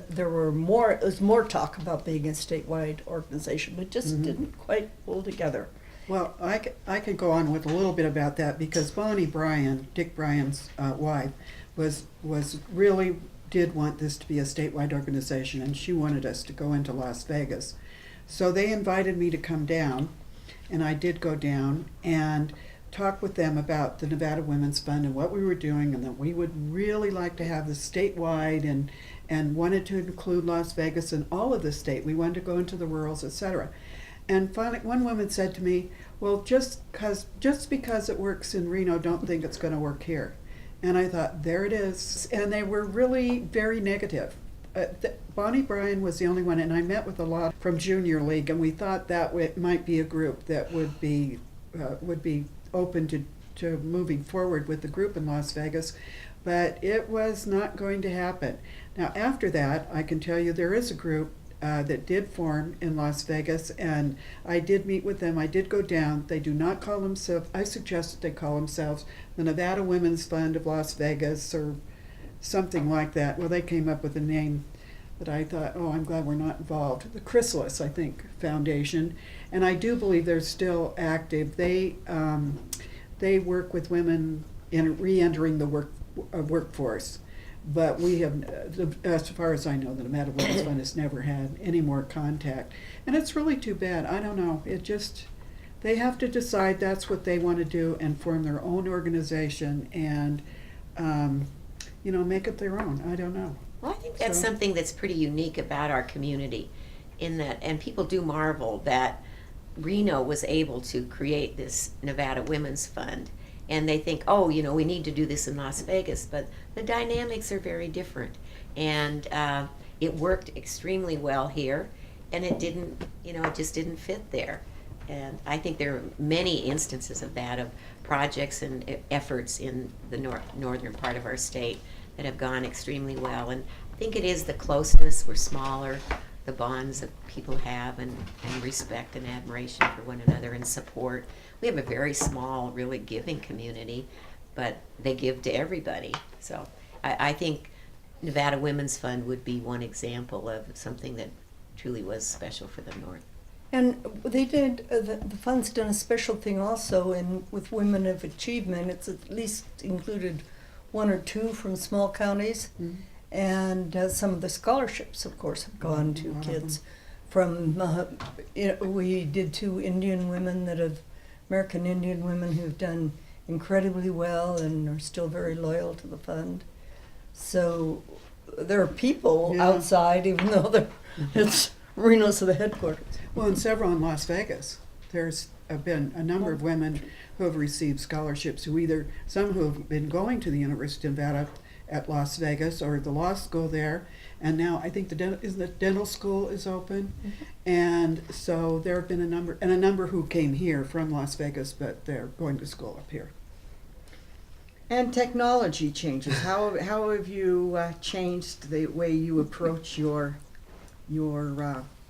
more talk about being a statewide organization, but just didn't quite pull together. Well, I could go on with a little bit about that because Bonnie Bryan, Dick Bryan's wife, was really did want this to be a statewide organization, and she wanted us to go into Las Vegas. So they invited me to come down, and I did go down and talk with them about the Nevada Women's Fund and what we were doing, and that we would really like to have this statewide and wanted to include Las Vegas and all of the state. We wanted to go into the rurals, etc. And finally, one woman said to me, well, just because it works in Reno, don't think it's going to work here. And I thought, there it is. And they were really very negative. Bonnie Bryan was the only one, and I met with a lot from Junior League, and we thought that might be a group that would be open to moving forward with the group in Las Vegas, but it was not going to happen. Now, after that, I can tell you there is a group that did form in Las Vegas, and I did meet with them. I did go down. They do not call themselves, I suggested they call themselves the Nevada Women's Fund of Las Vegas or something like that. Well, they came up with a name that I thought, oh, I'm glad we're not involved. The Chrysalis, I think, Foundation, and I do believe they're still active. They work with women in re-entering the workforce. But we have, as far as I know, the Nevada Women's Fund has never had any more contact. And it's really too bad. I don't know. They have to decide that's what they want to do and form their own organization and, make it their own. I don't know. Well, I think that's something that's pretty unique about our community in that, and people do marvel that Reno was able to create this Nevada Women's Fund. And they think, oh, we need to do this in Las Vegas, but the dynamics are very different. And it worked extremely well here, and it didn't, it just didn't fit there. And I think there are many instances of that, of projects and efforts in the northern part of our state that have gone extremely well. And I think it is the closeness, we're smaller, the bonds that people have, and respect and admiration for one another and support. We have a very small, really giving community, but they give to everybody. So I think Nevada Women's Fund would be one example of something that truly was special for the North. And they did, the fund's done a special thing also with Women of Achievement. It's at least included one or two from small counties. Mm-hmm. And some of the scholarships, of course, have gone to kids from, we did 2 Indian women American Indian women who've done incredibly well and are still very loyal to the fund. So there are people outside, even though it's Reno's the headquarters. Well, and several in Las Vegas. There's been a number of women who have received scholarships, some who have been going to the University of Nevada at Las Vegas or the law school there, and now I think the dental school is open. Mm-hmm. And so there have been a number who came here from Las Vegas, but they're going to school up here. And technology changes. How have you changed the way you approach your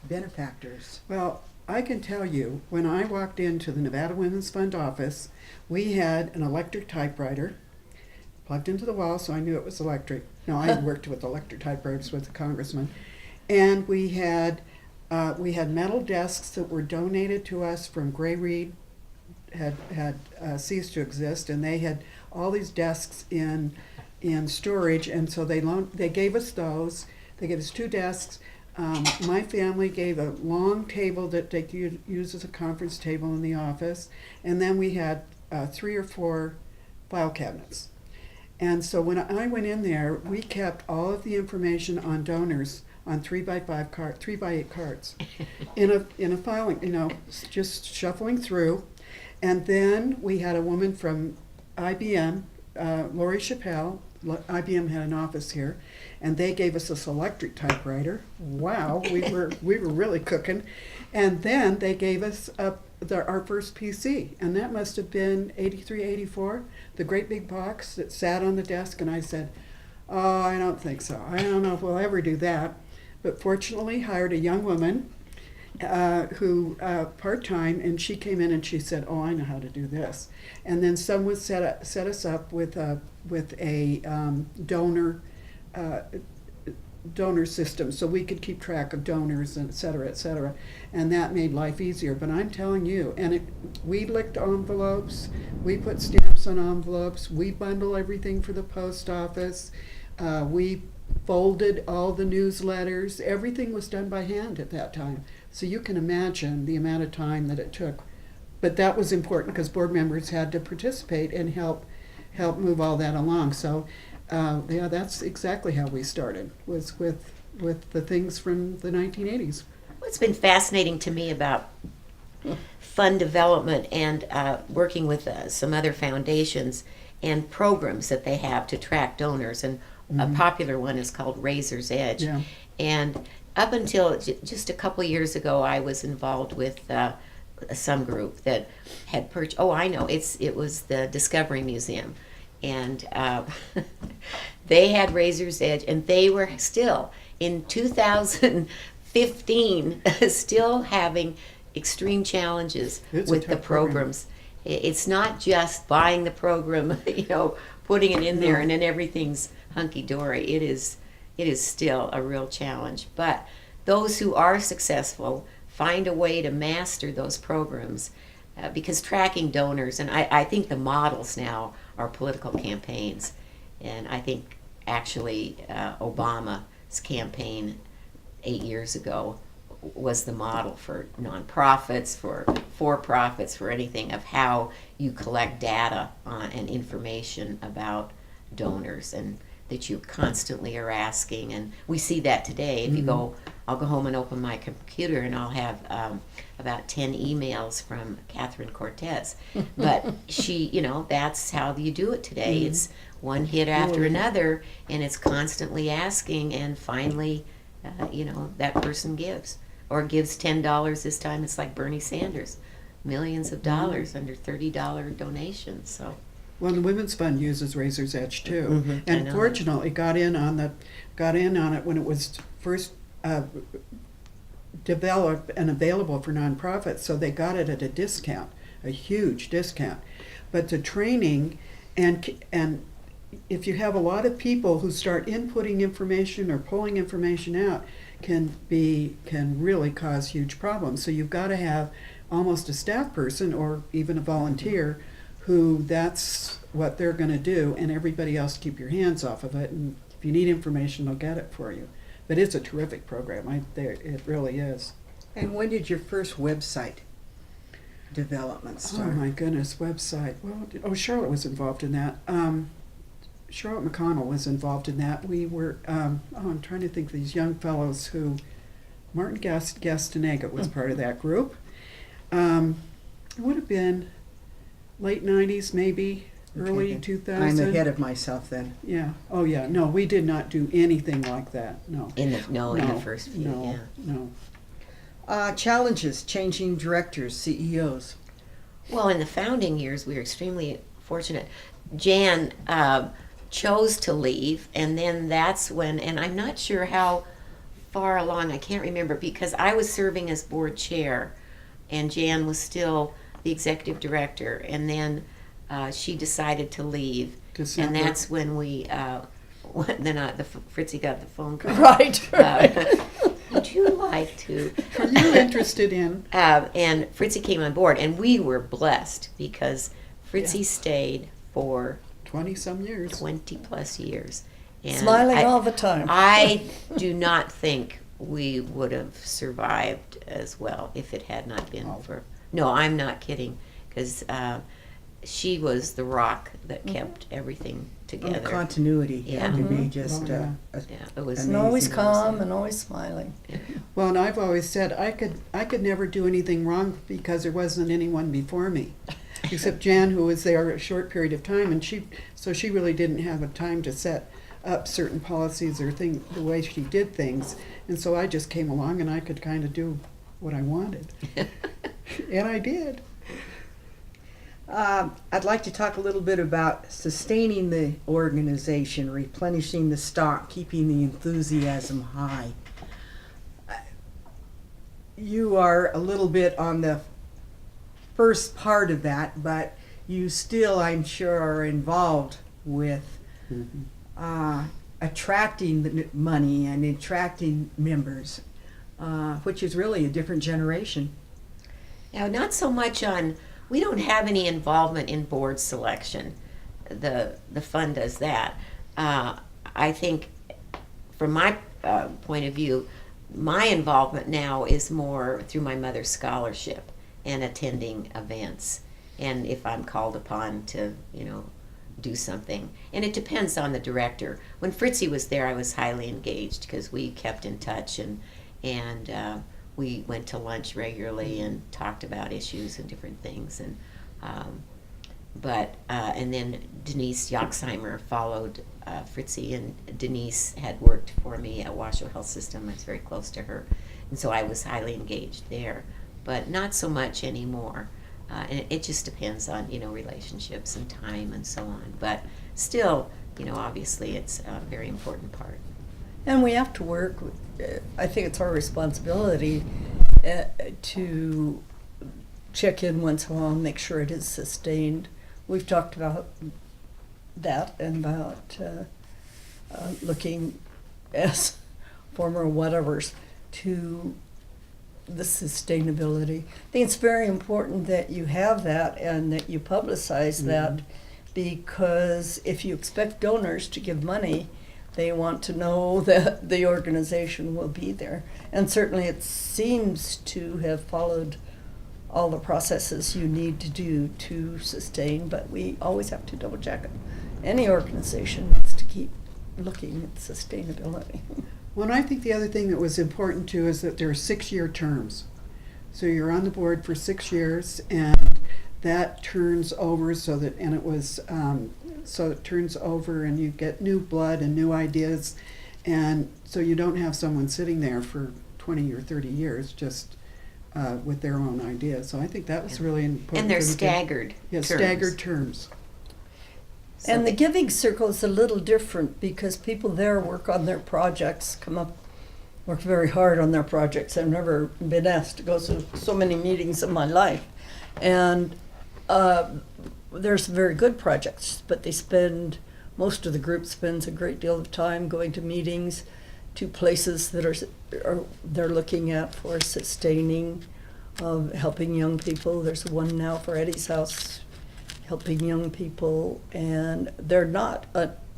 benefactors? Well, I can tell you, when I walked into the Nevada Women's Fund office, we had an electric typewriter plugged into the wall, so I knew it was electric. No, I had worked with electric typewriters with the congressman. And we had metal desks that were donated to us from Gray Reed, had ceased to exist, and they had all these desks in storage, and so they gave us those. They gave us 2 desks. My family gave a long table that they could use as a conference table in the office, and then we had 3 or 4 file cabinets. And so when I went in there, we kept all of the information on donors on 3x8 cards in a filing, just shuffling through. And then we had a woman from IBM, Lori Chappelle. IBM had an office here, and they gave us this electric typewriter. Wow, we were really cooking. And then they gave us our first PC, and that must have been 83, 84, the great big box that sat on the desk. And I said, oh, I don't think so. I don't know if we'll ever do that. But fortunately, hired a young woman who part-time, and she came in and she said, oh, I know how to do this. And then someone set us up with a donor system, so we could keep track of donors, and et cetera, and that made life easier. But I'm telling you, we licked envelopes, we put stamps on envelopes, we bundle everything for the post office, we folded all the newsletters. Everything was done by hand at that time, so you can imagine the amount of time that it took. But that was important because board members had to participate and help move all that along. So yeah, that's exactly how we started, was with the things from the 1980s. What's been fascinating to me about fund development and working with some other foundations and programs that they have to track donors, and a popular one is called Razor's Edge. Yeah. And up until just a couple of years ago, I was involved with some group that had purchased. Oh, I know. It was the Discovery Museum, and they had Razor's Edge, and they were still in 2015 still having extreme challenges It's a with the tough program. programs. It's not just buying the program, putting it in there, and then everything's hunky dory. It is still a real challenge. But those who are successful find a way to master those programs, because tracking donors, and I think the models now are political campaigns, and I think actually Obama's campaign 8 years ago was the model for nonprofits, for profits, for anything, of how you collect data and information about donors, and that you constantly are asking. And we see that today. If you go, I'll go home and open my computer and I'll have about 10 emails from Catherine Cortez. But she, that's how you do it today. It's one hit after another, and it's constantly asking, and finally, that person gives. Or gives $10 this time. It's like Bernie Sanders, millions of dollars under $30 donations. So. Well, the Women's Fund uses Razor's Edge too, I and know fortunately got in on it when it was first developed and available for nonprofits. So they got it at a discount, a huge discount. But the training and if you have a lot of people who start inputting information or pulling information out, can really cause huge problems. So you've got to have almost a staff person or even a volunteer who that's what they're going to do, and everybody else keep your hands off of it, and if you need information, they'll get it for you. But it's a terrific program. It really is. And when did your first website development Oh start? my goodness, website. Well, Charlotte was involved in that. Charlotte McConnell was involved in that. We were, I'm trying to think of these young fellows who, Martin Gastanega was part of that group. It would have been late 90s, maybe, early Okay, 2000. I'm ahead of myself then. Yeah. Oh, yeah. No, we did not do anything like that. No. in the first few, No. yeah. No. Challenges, changing directors, CEOs. Well, in the founding years, we were extremely fortunate. Jan chose to leave, and then that's when, and I'm not sure how far along, I can't remember, because I was serving as board chair, and Jan was still the executive director, and then she decided to leave, December. and that's when we, Fritsi got the phone call. Right. Would you like to? Are you interested in? And Fritsi came on board, and we were blessed because Fritsi Yeah. stayed for 20-some years. 20 plus years. And Smiling all the time. I do not think we would have survived as well if it had not been for. No, I'm not kidding, because she was the rock that kept everything And together. the continuity Yeah. had to be Mhm. just, Oh, yeah. Yeah, it was And always Amazing. calm and always smiling. Well, and I've always said I could never do anything wrong because there wasn't anyone before me, except Jan, who was there a short period of time, and she really didn't have a time to set up certain policies or the way she did things, and so I just came along and I could kind of do what I wanted, and I did. I'd like to talk a little bit about sustaining the organization, replenishing the stock, keeping the enthusiasm high. You are a little bit on the first part of that, but you still, I'm sure, are involved with attracting the money and attracting members, which is really a different generation. Now, not so much on, we don't have any involvement in board selection. The fund does that. I think, from my point of view, my involvement now is more through my mother's scholarship and attending events, and if I'm called upon to, do something. And it depends on the director. When Fritsi was there, I was highly engaged because we kept in touch, and we went to lunch regularly and talked about issues and different things. And and then Denise Yoxheimer followed Fritzi, and Denise had worked for me at Washoe Health System. I was very close to her, and so I was highly engaged there, but not so much anymore. And it just depends on relationships and time and so on. But still, obviously it's a very important part. And we have to work, I think it's our responsibility to check in once in a while and make sure it is sustained. We've talked about that and about looking as former whatevers to the sustainability. I think it's very important that you have that and that you publicize that, because if you expect donors to give money, they want to know that the organization will be there. And certainly it seems to have followed all the processes you need to do to sustain, but we always have to double check it. Any organization needs to keep looking at sustainability. Well, and I think the other thing that was important too is that there are 6-year terms. So you're on the board for 6 years, and that turns over so it turns over and you get new blood and new ideas, and so you don't have someone sitting there for 20 or 30 years just with their own ideas. So I think that was really important. And they're for me to- staggered Yeah, terms. staggered terms. So And the they- Giving Circle is a little different because people there work on their projects, work very hard on their projects. I've never been asked to go to so many meetings in my life. And there's very good projects, but most of the group spends a great deal of time going to meetings, to places that they're looking at for sustaining, helping young people. There's one now for Eddie's House, helping young people, and they're not,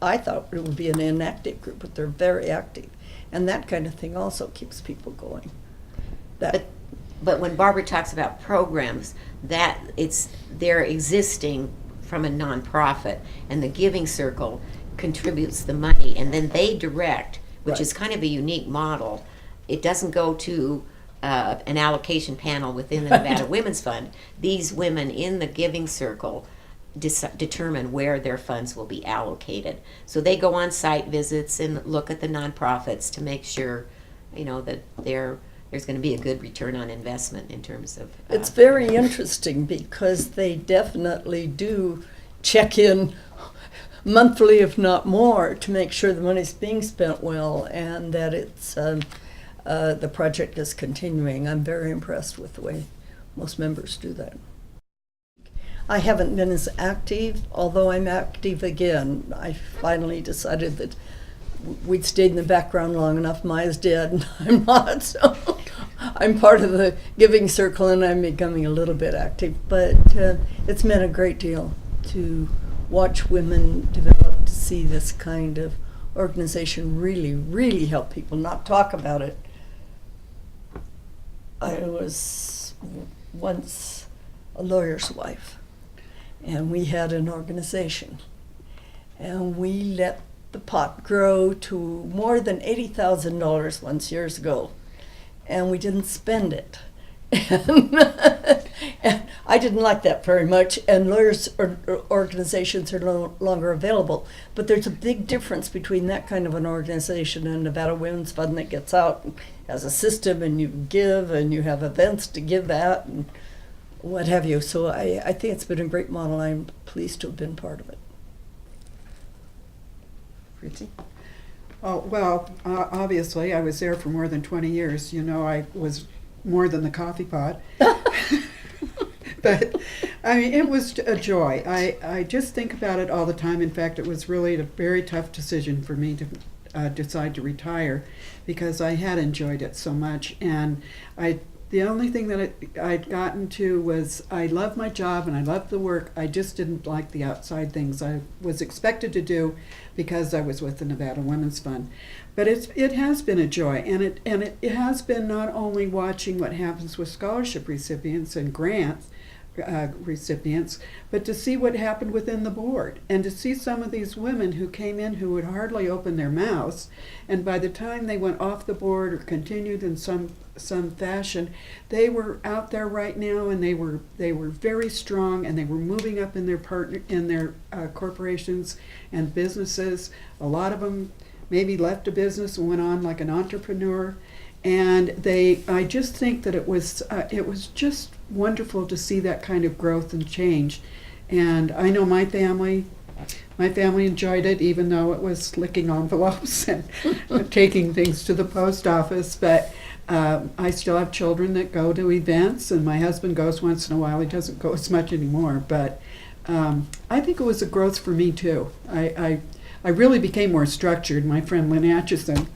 I thought it would be an inactive group, but they're very active. And that kind of thing also keeps people going. But when Barbara talks about programs, they're existing from a nonprofit, and the Giving Circle contributes the money, and then they direct, which Right. is kind of a unique model. It doesn't go to an allocation panel within the Nevada Women's Fund. These women in the Giving Circle determine where their funds will be allocated. So they go on site visits and look at the nonprofits to make sure, that there's going to be a good return on investment in terms of. It's very interesting because they definitely do check in monthly, if not more, to make sure the money's being spent well and that it's the project is continuing. I'm very impressed with the way most members do that. I haven't been as active, although I'm active again. I finally decided that we'd stayed in the background long enough. Maya's dead and I'm not, so I'm part of the Giving Circle and I'm becoming a little bit active. But it's meant a great deal to watch women develop, to see this kind of organization really, really help people, not talk about it. I was once a lawyer's wife, and we had an organization. And we let the pot grow to more than $80,000 once years ago. And we didn't spend it. And I didn't like that very much, and lawyers organizations are no longer available. But there's a big difference between that kind of an organization and Nevada Women's Fund that gets out and has a system, and you give, and you have events to give at, and what have you. So I think it's been a great model. I'm pleased to have been part of it. Fritsi? Oh, well, obviously, I was there for more than 20 years. You know, I was more than the coffee pot. But, I mean, it was a joy. I just think about it all the time. In fact, it was really a very tough decision for me to decide to retire because I had enjoyed it so much. And the only thing that I'd gotten to was I loved my job and I loved the work. I just didn't like the outside things I was expected to do because I was with the Nevada Women's Fund. But it has been a joy, and it has been not only watching what happens with scholarship recipients and grants recipients, but to see what happened within the board and to see some of these women who came in who would hardly open their mouths, and by the time they went off the board or continued in some fashion, they were out there right now, and they were very strong, and they were moving up in their corporations and businesses. A lot of them maybe left a business and went on like an entrepreneur. And I just think that it was just wonderful to see that kind of growth and change. And I know my family enjoyed it, even though it was licking envelopes and taking things to the post office. But I still have children that go to events, and my husband goes once in a while. He doesn't go as much anymore. But I think it was a growth for me too. I really became more structured. My friend Lynn Atcheson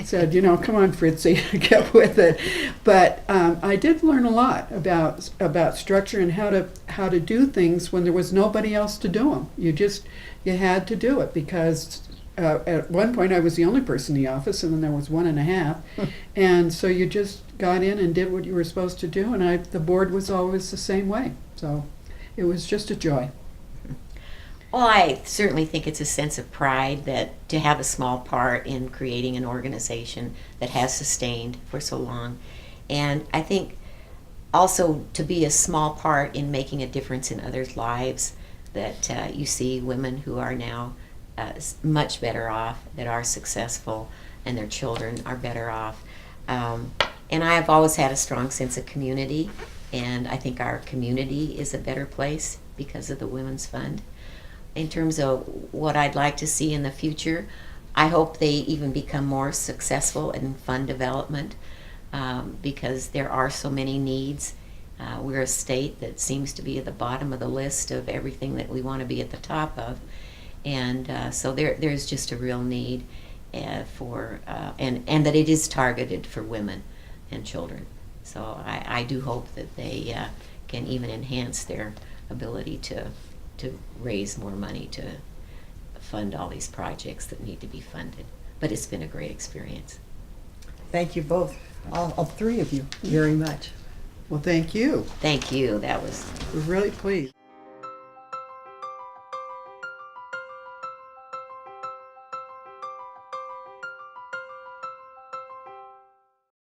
said, you know, come on, Fritsi, get with it. But I did learn a lot about structure and how to do things when there was nobody else to do them. You had to do it because at one point I was the only person in the office, and then there was 1.5, and so you just got in and did what you were supposed to do. And the board was always the same way, so it was just a joy. Well, I certainly think it's a sense of pride that to have a small part in creating an organization that has sustained for so long. And I think also to be a small part in making a difference in others' lives, that you see women who are now much better off, that are successful, and their children are better off. And I have always had a strong sense of community, and I think our community is a better place because of the Women's Fund. In terms of what I'd like to see in the future, I hope they even become more successful in fund development because there are so many needs. We're a state that seems to be at the bottom of the list of everything that we want to be at the top of. And so there's just a real need for, and that it is targeted for women and children. So I do hope that they can even enhance their ability to raise more money to fund all these projects that need to be funded. But it's been a great experience. Thank you both, all three of you, very much. Well, thank you. Thank you. That was We're really pleased.